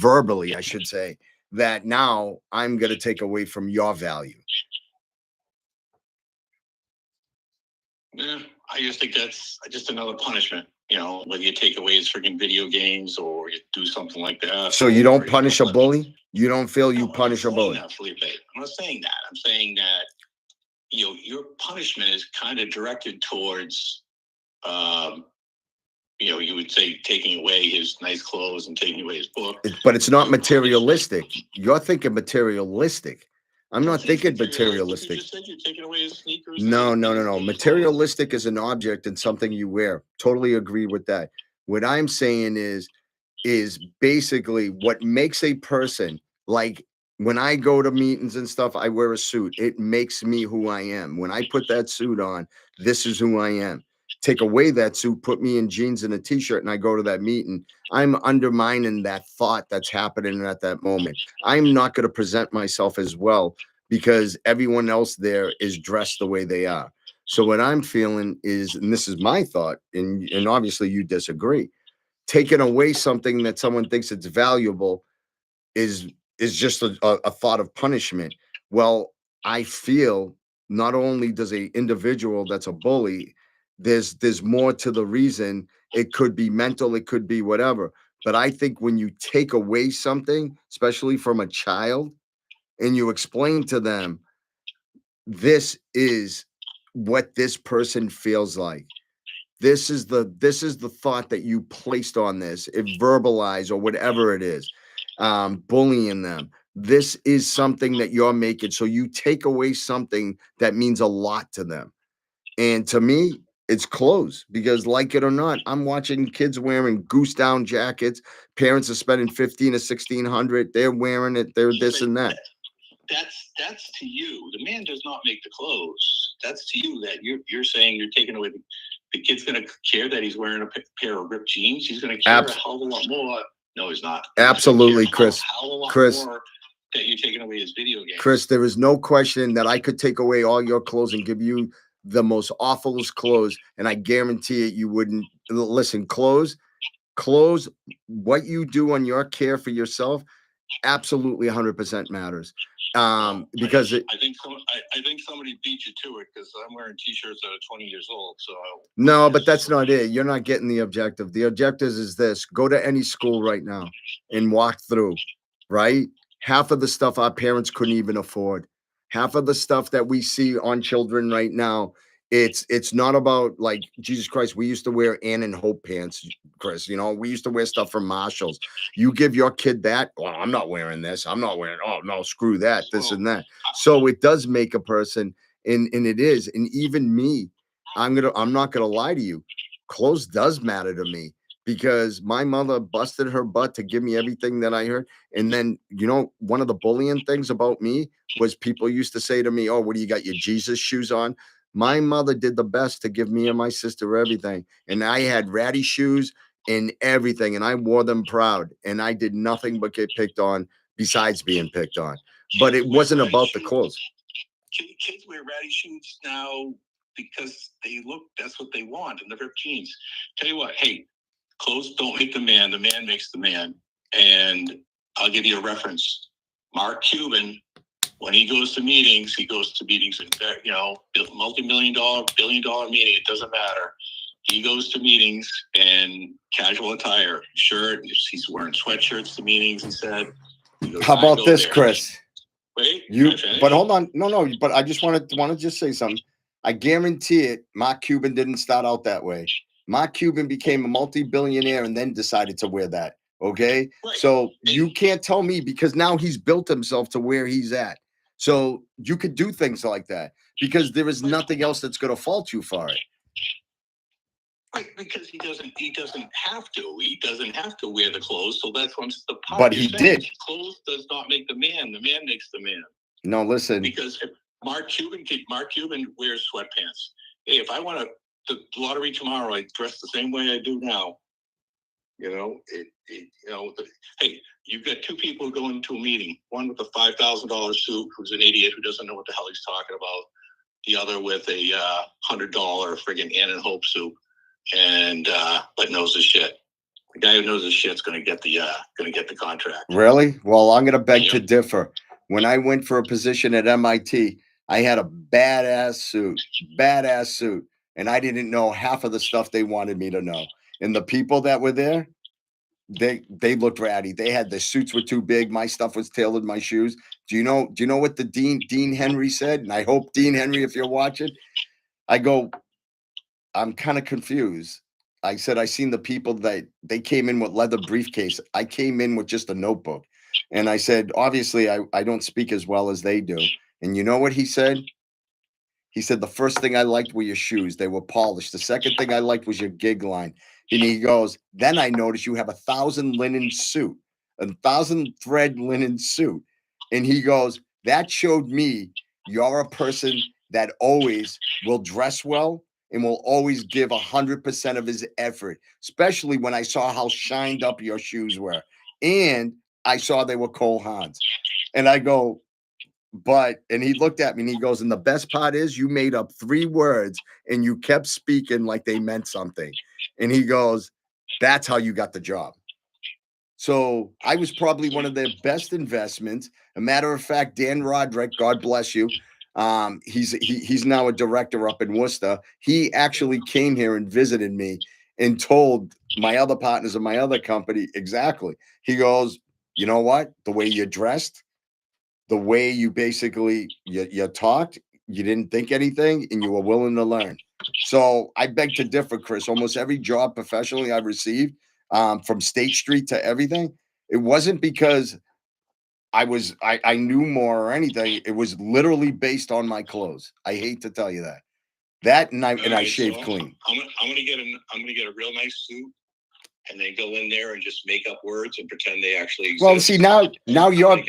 verbally, I should say, that now I'm going to take away from your value. Yeah, I just think that's just another punishment. You know, whether you take away his freaking video games or you do something like that. So you don't punish a bully? You don't feel you punish a bully? That, Felipe. I'm not saying that. I'm saying that your punishment is kind of directed towards, you would say taking away his nice clothes and taking away his book. But it's not materialistic. You're thinking materialistic. I'm not thinking materialistic. You just said you're taking away his sneakers. No. Materialistic is an object and something you wear. Totally agree with that. What I'm saying is basically what makes a person, like when I go to meetings and stuff, I wear a suit. It makes me who I am. When I put that suit on, this is who I am. Take away that suit, put me in jeans and a t-shirt, and I go to that meeting. I'm undermining that thought that's happening at that moment. I'm not going to present myself as well because everyone else there is dressed the way they are. So what I'm feeling is, and this is my thought, and obviously you disagree, taking away something that someone thinks it's valuable is just a thought of punishment. Well, I feel not only does a individual that's a bully, there's more to the reason. It could be mental, it could be whatever. But I think when you take away something, especially from a child, and you explain to them, this is what this person feels like. This is the thought that you placed on this, it verbalize or whatever it is, bullying them. This is something that you're making. So you take away something that means a lot to them. And to me, it's clothes because, like it or not, I'm watching kids wearing goose down jackets. Parents are spending 15 or 1600. They're wearing it. They're this and that. That's to you. The man does not make the clothes. That's to you that you're saying you're taking away the kid's going to care that he's wearing a pair of ripped jeans. He's going to care a hell of a lot more. No, he's not. Absolutely, Chris. Chris, more that you're taking away his video games. Chris, there is no question that I could take away all your clothes and give you the most awfulest clothes, and I guarantee it you wouldn't listen. Clothes, what you do on your care for yourself, absolutely 100% matters. Because I think somebody beat you to it because I'm wearing t-shirts that are 20 years old. So no, but that's not it. You're not getting the objective. The objective is this: go to any school right now and walk through. Right, half of the stuff our parents couldn't even afford. Half of the stuff that we see on children right now It's not about like Jesus Christ. We used to wear Ann and Hope pants, Chris. You know, we used to wear stuff from Marshalls. You give your kid that, well, I'm not wearing this. I'm not wearing. Oh no, screw that. This and that. So it does make a person, and it is, and even me. I'm not gonna lie to you. Clothes does matter to me because my mother busted her butt to give me everything that I heard. And then, one of the bullying things about me was people used to say to me, "Oh, what do you got your Jesus shoes on?" My mother did the best to give me and my sister everything. And I had ratty shoes and everything, and I wore them proud. And I did nothing but get picked on besides being picked on. But it wasn't about the clothes. Kids wear ratty shoes now because that's what they want, and the ripped jeans. Tell you what, hey, clothes don't make the man makes the man. And I'll give you a reference. Mark Cuban, when he goes to meetings, multi-million dollar, billion-dollar meeting, it doesn't matter. He goes to meetings in casual attire, shirt, he's wearing sweatshirts to meetings, he said. How about this, Chris? Wait, but hold on. No, but I just want to just say something. I guarantee it, Mark Cuban didn't start out that way. Mark Cuban became a multi-billionaire and then decided to wear that. Okay. Right. So you can't tell me because now he's built himself to where he's at. So you could do things like that because there is nothing else that's going to fault you for it. Right, because he doesn't have to. He doesn't have to wear the clothes. So that's what's the part. But he did. Clothes does not make the man. The man makes the man. No, listen. Because if Mark Cuban wears sweatpants. Hey, if I want the lottery tomorrow, I dress the same way I do now. Hey, you've got two people going to a meeting. One with a $5,000 suit, who's an idiot who doesn't know what the hell he's talking about. The other with a $100 friggin' Ann and Hope suit, and but knows his shit. The guy who knows his shit's going to get the contract. Really? Well, I'm going to beg to differ. When I went for a position at MIT, I had a badass suit, and I didn't know half of the stuff they wanted me to know. And the people that were there, they looked ratty. They had the suits were too big. My stuff was tailored. My shoes. Do you know what the Dean Henry said? And I hope Dean Henry, if you're watching, I go, I'm kind of confused. I said, I seen the people that they came in with leather briefcase. I came in with just a notebook. And I said, obviously, I don't speak as well as they do. And you know what he said? He said, the first thing I liked were your shoes. They were polished. The second thing I liked was your gig line. And he goes, then I noticed you have 1,000 linen suit, 1,000 thread linen suit. And he goes, that showed me you're a person that always will dress well and will always give 100% of his effort, especially when I saw how shined up your shoes were. And I saw they were Cole Haans. And I go, and he looked at me and he goes, and the best part is you made up 3 words and you kept speaking like they meant something. And he goes, that's how you got the job. So I was probably one of their best investments. A matter of fact, Dan Roderick, God bless you. He's now a director up in Worcester. He actually came here and visited me and told my other partners of my other company exactly. He goes, you know what? The way you're dressed, the way you basically you talked, you didn't think anything, and you were willing to learn. So I beg to differ, Chris. Almost every job professionally I've received, from State Street to everything, it wasn't because I knew more or anything. It was literally based on my clothes. I hate to tell you that. I shaved clean. I'm gonna get a real nice suit, and they go in there and just make up words and pretend they actually exist. Well, see, now you're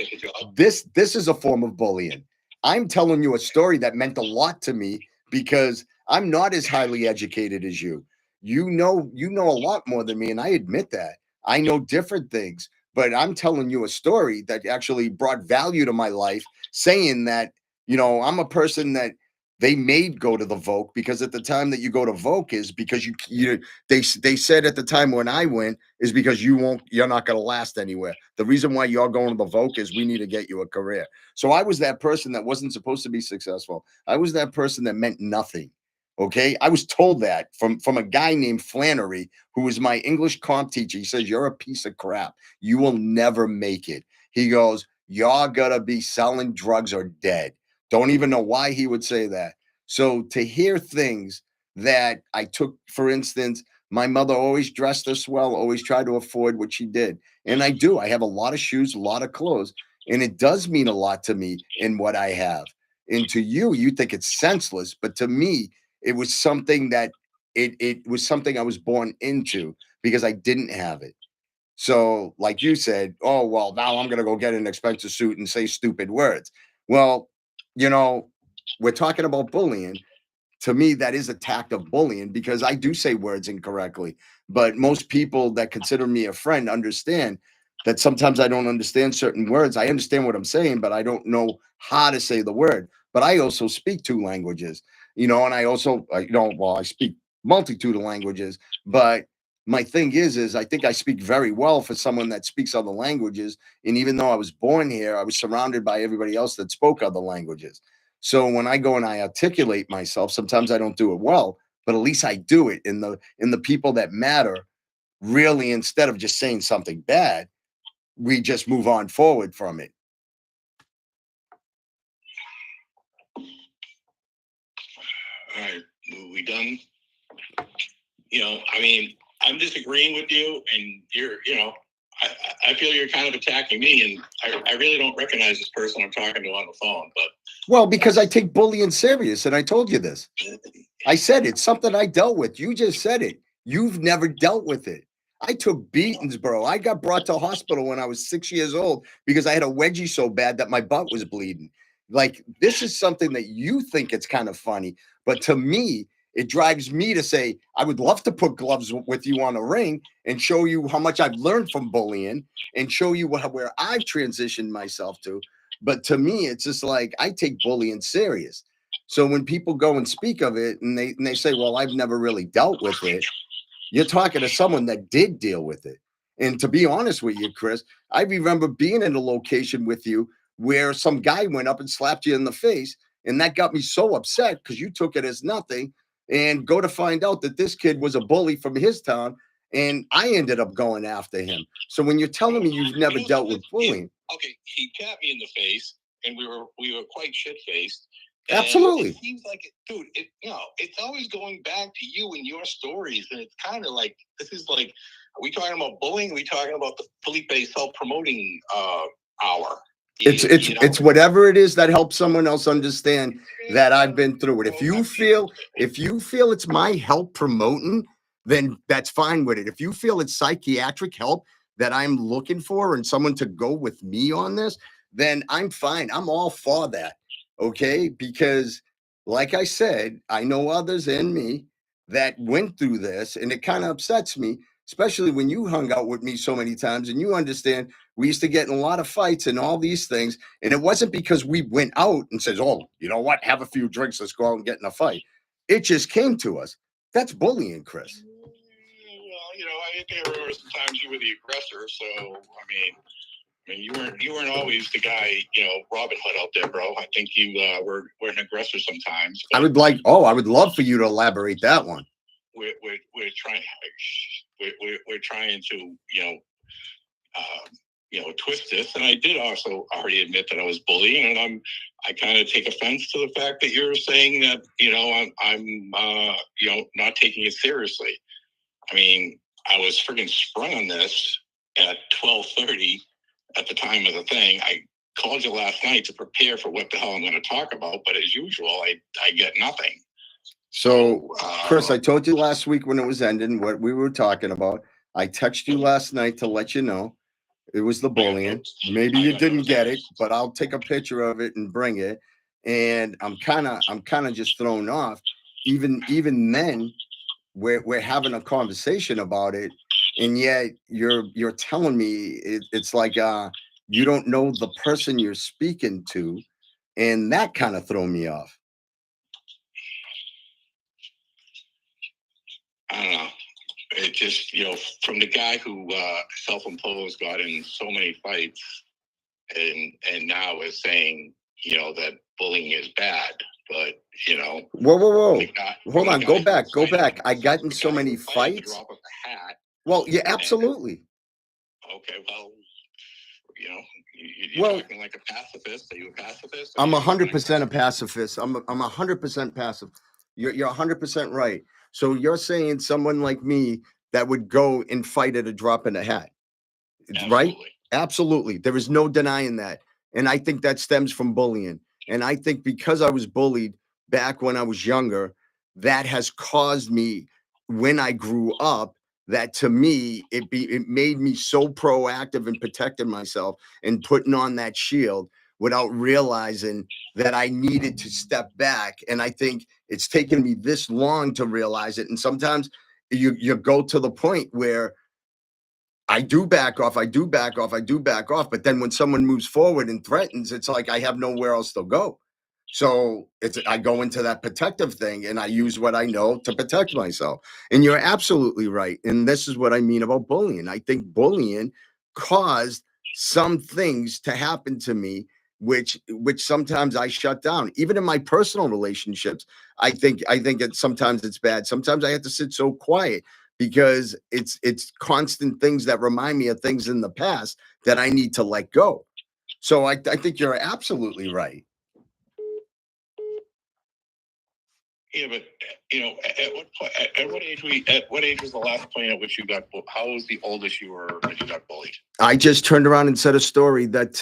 this is a form of bullying. I'm telling you a story that meant a lot to me because I'm not as highly educated as you. You know a lot more than me, and I admit that. I know different things, but I'm telling you a story that actually brought value to my life, saying that, I'm a person that they made go to the Vogue, because at the time that you go to Vogue is because they said at the time when I went is because you're not going to last anywhere. The reason why you're going to the Vogue is we need to get you a career. So I was that person that wasn't supposed to be successful. I was that person that meant nothing. Okay. I was told that from a guy named Flannery, who was my English comp teacher. He says, you're a piece of crap. You will never make it. He goes, you're going to be selling drugs or dead. Don't even know why he would say that. So to hear things that I took, for instance, my mother always dressed us well, always tried to afford what she did. And I do. I have a lot of shoes, a lot of clothes, and it does mean a lot to me in what I have. And to you, you think it's senseless, but to me, it was something that it was something I was born into because I didn't have it. So, like you said, oh, well, now I'm going to go get an expensive suit and say stupid words. Well, you know, we're talking about bullying. To me, that is a tact of bullying because I do say words incorrectly. But most people that consider me a friend understand that sometimes I don't understand certain words. I understand what I'm saying, but I don't know how to say the word. But I also speak two languages, and I also, well, I speak multitude of languages. But my thing is I think I speak very well for someone that speaks other languages. And even though I was born here, I was surrounded by everybody else that spoke other languages. So when I go and I articulate myself, sometimes I don't do it well, but at least I do it in the people that matter. Really, instead of just saying something bad, we just move on forward from it. All right, we done. I mean, I'm disagreeing with you, and I feel you're kind of attacking me, and I really don't recognize this person I'm talking to on the phone. But Well, because I take bullying serious, and I told you this. I said it's something I dealt with. You just said it. You've never dealt with it. I took beatings, bro. I got brought to hospital when I was 6 years old because I had a wedgie so bad that my butt was bleeding. Like, this is something that you think it's kind of funny, but to me, it drives me to say, I would love to put gloves with you on a ring and show you how much I've learned from bullying and show you where I've transitioned myself to. But to me, it's just like I take bullying serious. So when people go and speak of it and they say, well, I've never really dealt with it, you're talking to someone that did deal with it. And to be honest with you, Chris, I remember being in a location with you where some guy went up and slapped you in the face. And that got me so upset because you took it as nothing. And go to find out that this kid was a bully from his town. And I ended up going after him. So when you're telling me you've never dealt with bullying. Okay, he tapped me in the face, and we were quite shit faced. Absolutely. It seems like dude, it's always going back to you and your stories, and it's kind of like this is like, are we talking about bullying? Are we talking about the Felipe self-promoting hour? It's whatever it is that helps someone else understand that I've been through it. If you feel it's my help promoting, then that's fine with it. If you feel it's psychiatric help that I'm looking for and someone to go with me on this, then I'm fine. I'm all for that. Okay? Because like I said, I know others in me that went through this and it kind of upsets me, especially when you hung out with me so many times and you understand we used to get in a lot of fights and all these things. And it wasn't because we went out and says, oh, you know what? Have a few drinks. Let's go out and get in a fight. It just came to us. That's bullying, Chris. Well, I think there were sometimes you were the aggressor. So, I mean, you weren't always the guy, Robin Hood out there, bro. I think you were an aggressor sometimes. I would love for you to elaborate that one. We're trying to, twist this. And I did also already admit that I was bullying, and I kind of take offense to the fact that you're saying that, I'm not taking it seriously. I mean, I was friggin' sprung on this at 12:30 at the time of the thing. I called you last night to prepare for what the hell I'm going to talk about, but as usual, I get nothing. So, Chris, I told you last week when it was ending what we were talking about. I texted you last night to let you know it was the bullying. Maybe you didn't get it, but I'll take a picture of it and bring it. And I'm kind of just thrown off. Even then, we're having a conversation about it, and yet you're telling me it's like you don't know the person you're speaking to, and that kind of throw me off. I don't know. It just, from the guy who self-imposed, got in so many fights, and now is saying, that bullying is bad. But, Whoa. Hold on. Go back. I got in so many fights. Well, yeah, absolutely. Okay, well, You're Well, talking like a pacifist. Are you a pacifist? I'm 100% a pacifist. I'm 100% passive. You're 100% right. So you're saying someone like me that would go and fight at a drop in a hat, right? Absolutely. Absolutely. There is no denying that. And I think that stems from bullying. And I think because I was bullied back when I was younger, that has caused me when I grew up, that to me, it made me so proactive in protecting myself and putting on that shield without realizing that I needed to step back. And I think it's taken me this long to realize it. And sometimes you go to the point where I do back off, I do back off, I do back off. But then when someone moves forward and threatens, it's like I have nowhere else to go. So I go into that protective thing and I use what I know to protect myself. And you're absolutely right. And this is what I mean about bullying. I think bullying caused some things to happen to me, which sometimes I shut down. Even in my personal relationships, I think sometimes it's bad. Sometimes I have to sit so quiet because it's constant things that remind me of things in the past that I need to let go. So I think you're absolutely right. Yeah, but at what point, at what age at what age was the last point at which you got? How was the oldest you were when you got bullied? I just turned around and said a story that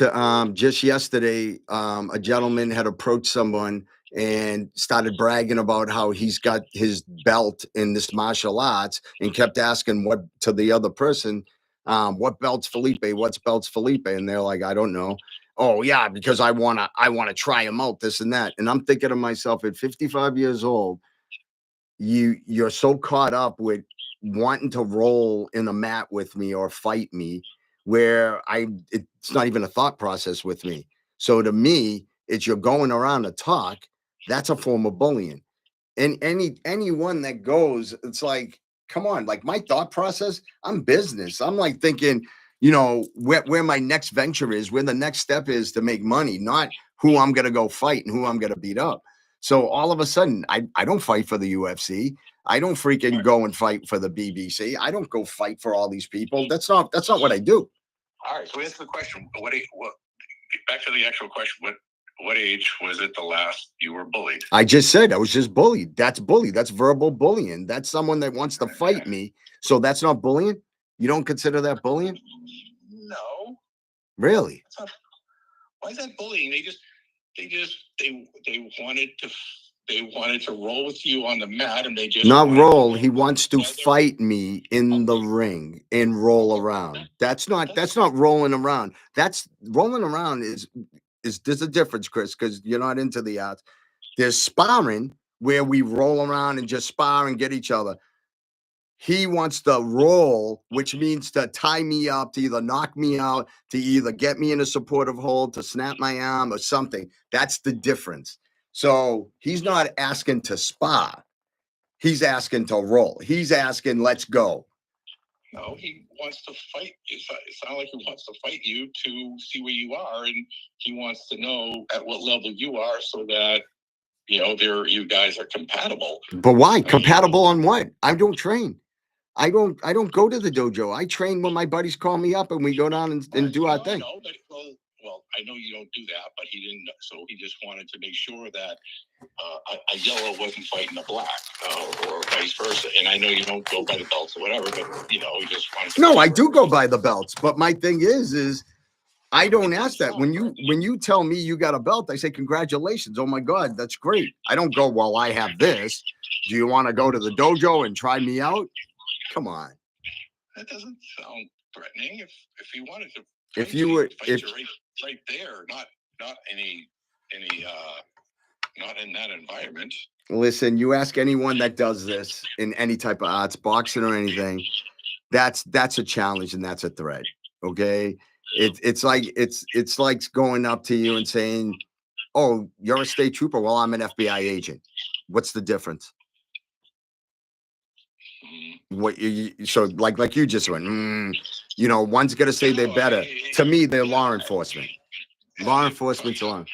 just yesterday, a gentleman had approached someone and started bragging about how he's got his belt in this martial arts and kept asking what to the other person, what belt's Felipe? What's belt's Felipe? And they're like, I don't know. Oh yeah, because I wanna try him out, this and that. And I'm thinking to myself, at 55 years old, you're so caught up with wanting to roll in a mat with me or fight me where it's not even a thought process with me. So to me, it's you're going around to talk. That's a form of bullying. And anyone that goes, it's like, come on, like my thought process, I'm business. I'm like thinking, where my next venture is, where the next step is to make money, not who I'm gonna go fight and who I'm gonna beat up. So all of a sudden, I don't fight for the UFC. I don't freaking go and fight for the BBC. I don't go fight for all these people. That's not what I do. All right. So answer the question. What? Back to the actual question. What age was it the last you were bullied? I just said I was just bullied. That's bully. That's verbal bullying. That's someone that wants to fight me. So that's not bullying? You don't consider that bullying? No. Really? Why is that bullying? They wanted to roll with you on the mat, and they just not roll. He wants to fight me in the ring and roll around. That's not rolling around. That's rolling around is there's a difference, Chris, because you're not into the arts. There's sparring where we roll around and just spar and get each other. He wants to roll, which means to tie me up, to either knock me out, to either get me in a supportive hold, to snap my arm or something. That's the difference. So he's not asking to spar. He's asking to roll. He's asking, let's go. No, he wants to fight. It's not like he wants to fight you to see where you are, and he wants to know at what level you are so that you guys are compatible. But why? Compatible on what? I don't train. I don't go to the dojo. I train when my buddies call me up and we go down and do our thing. Well, I know you don't do that, but he didn't. So he just wanted to make sure that a yellow wasn't fighting a black, or vice versa. And I know you don't go by the belts or whatever, but he just wanted to. No, I do go by the belts. But my thing is I don't ask that. When you tell me you got a belt, I say congratulations. Oh my God, that's great. I don't go, well, I have this. Do you want to go to the dojo and try me out? Come on. That doesn't sound threatening. If you wanted to, if you were right there, not any not in that environment. Listen, you ask anyone that does this in any type of arts, boxing or anything, that's a challenge and that's a threat. Okay. It's like going up to you and saying, oh, you're a state trooper. Well, I'm an FBI agent. What's the difference? What so like you just went, one's gonna say they're better. To me, they're law enforcement. Law enforcement's law.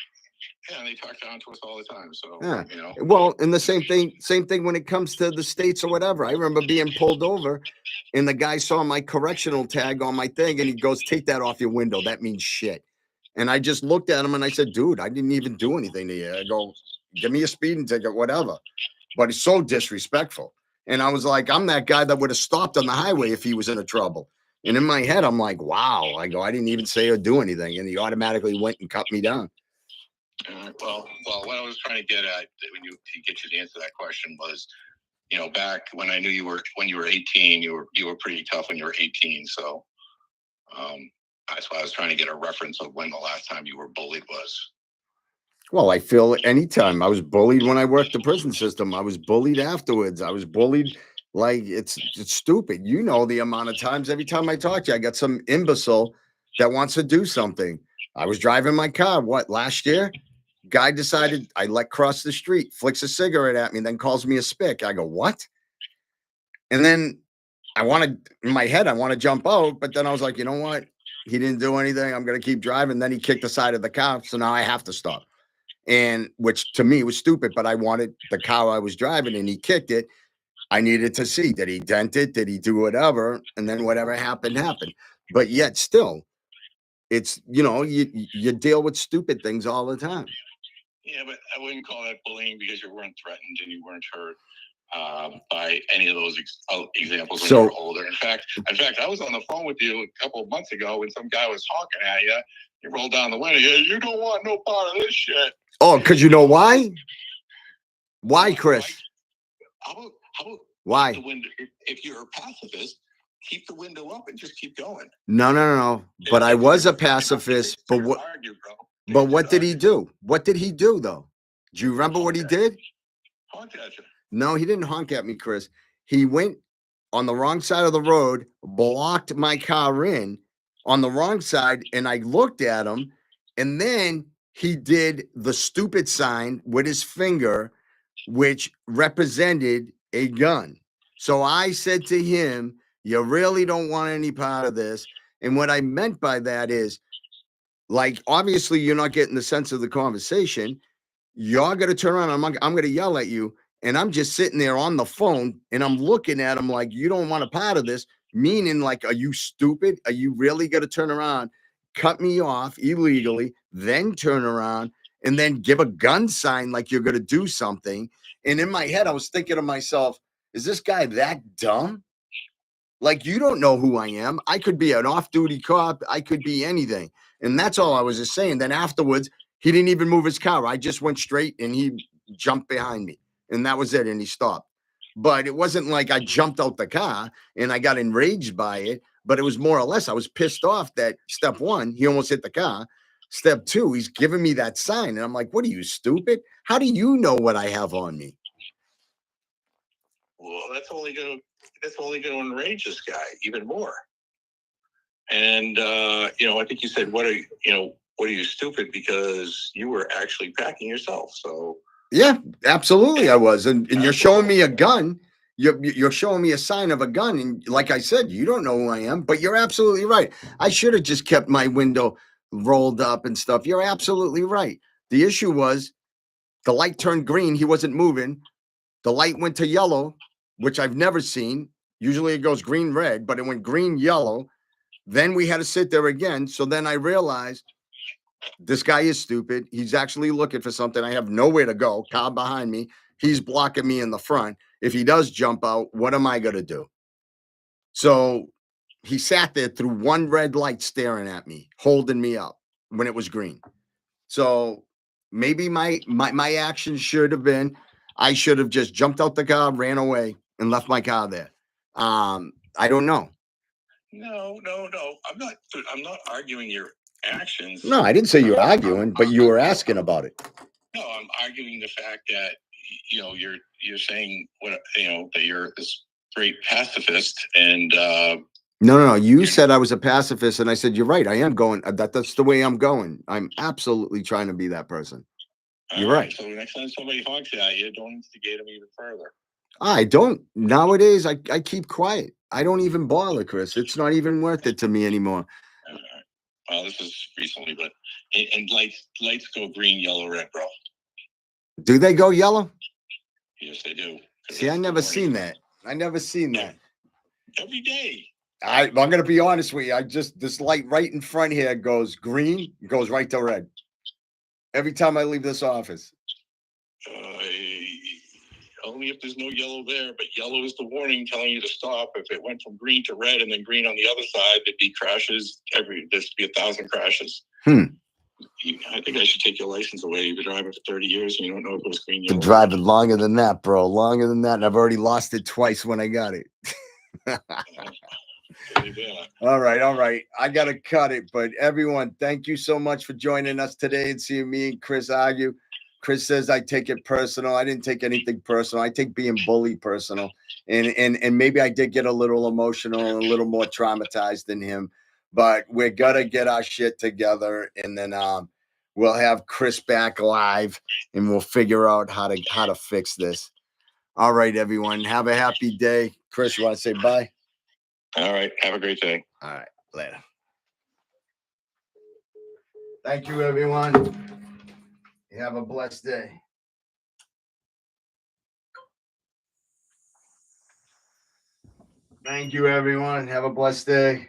Yeah, and they talk down to us all the time. So yeah. Well, and the same thing when it comes to the states or whatever. I remember being pulled over and the guy saw my correctional tag on my thing and he goes, take that off your window. That means shit. And I just looked at him and I said, dude, I didn't even do anything to you. I go, give me a speeding ticket, whatever. But it's so disrespectful. And I was like, I'm that guy that would have stopped on the highway if he was in a trouble. And in my head, I'm like, wow. I go, I didn't even say or do anything. And he automatically went and cut me down. Well, what I was trying to get at to get you to answer that question was, back when I knew when you were 18, you were pretty tough when you were 18. So that's why I was trying to get a reference of when the last time you were bullied was. Well, I feel anytime I was bullied when I worked the prison system, I was bullied afterwards. I was bullied like it's stupid. You know the amount of times every time I talk to you, I got some imbecile that wants to do something. I was driving my car, last year? Guy decided I let cross the street, flicks a cigarette at me, then calls me a spick. I go, what? And then in my head, I want to jump out, but then I was like, you know what? He didn't do anything. I'm going to keep driving. Then he kicked the side of the car. So now I have to stop. And which to me was stupid, but I wanted the car I was driving and he kicked it. I needed to see, did he dent it? Did he do whatever? And then whatever happened. But yet still, it's, you deal with stupid things all the time. Yeah, but I wouldn't call that bullying because you weren't threatened and you weren't hurt by any of those examples when you were older. In fact, I was on the phone with you a couple of months ago when some guy was honking at you. You rolled down the window. You don't want no part of this shit. Oh, because you know why? Why, Chris? How about why? The window, if you're a pacifist, keep the window up and just keep going. No. But I was a pacifist. But what? But what did he do? What did he do, though? Do you remember what he did? Honk at you. No, he didn't honk at me, Chris. He went on the wrong side of the road, blocked my car in on the wrong side, and I looked at him, and then he did the stupid sign with his finger, which represented a gun. So I said to him, you really don't want any part of this. And what I meant by that is, like, obviously you're not getting the sense of the conversation. You're going to turn around. I'm going to yell at you. And I'm just sitting there on the phone and I'm looking at him like, you don't want a part of this. Meaning, like, are you stupid? Are you really going to turn around, cut me off illegally, then turn around and then give a gun sign like you're going to do something? And in my head, I was thinking to myself, is this guy that dumb? Like, you don't know who I am. I could be an off-duty cop. I could be anything. And that's all I was just saying. Then afterwards, he didn't even move his car. I just went straight and he jumped behind me. And that was it. And he stopped. But it wasn't like I jumped out the car and I got enraged by it. But it was more or less, I was pissed off that step one, he almost hit the car. Step two, he's giving me that sign. And I'm like, what are you, stupid? How do you know what I have on me? Well, that's only going to enrage this guy even more. And, I think you said, what are you, stupid? Because you were actually packing yourself. So yeah, absolutely. I was. And you're showing me a gun. You're showing me a sign of a gun. And like I said, you don't know who I am, but you're absolutely right. I should have just kept my window rolled up and stuff. You're absolutely right. The issue was the light turned green. He wasn't moving. The light went to yellow, which I've never seen. Usually it goes green, red, but it went green, yellow. Then we had to sit there again. So then I realized this guy is stupid. He's actually looking for something. I have nowhere to go. Car behind me. He's blocking me in the front. If he does jump out, what am I going to do? So he sat there through one red light staring at me, holding me up when it was green. So maybe my action should have been, I should have just jumped out the car, ran away, and left my car there. I don't know. No. I'm not arguing your actions. No, I didn't say you were arguing, but you were asking about it. No, I'm arguing the fact that you're saying that you're this great pacifist and no. You said I was a pacifist, and I said you're right. I am going. That's the way I'm going. I'm absolutely trying to be that person. You're right. So next time somebody honks at you, don't instigate them even further. I don't. Nowadays, I keep quiet. I don't even bother, Chris. It's not even worth it to me anymore. Well, this is recently, but and lights go green, yellow, red, bro. Do they go yellow? Yes, they do. See, I never seen that. I never seen that. Every day. I'm gonna be honest with you. I just this light right in front here goes green, goes right to red. Every time I leave this office. Only if there's no yellow there, but yellow is the warning telling you to stop. If it went from green to red and then green on the other side, there'd be crashes. There'd be 1,000 crashes. I think I should take your license away. You've been driving for 30 years and you don't know if it was green. Been driving longer than that, bro. Longer than that, and I've already lost it twice when I got it. All right. I gotta cut it, but everyone, thank you so much for joining us today and seeing me and Chris argue. Chris says I take it personal. I didn't take anything personal. I take being bullied personal, and maybe I did get a little emotional and a little more traumatized than him. But we're gonna get our shit together, and then we'll have Chris back live, and we'll figure out how to fix this. All right, everyone, have a happy day. Chris, you want to say bye? All right. Have a great day. All right. Later. Thank you, everyone. You have a blessed day. Thank you, everyone. Have a blessed day.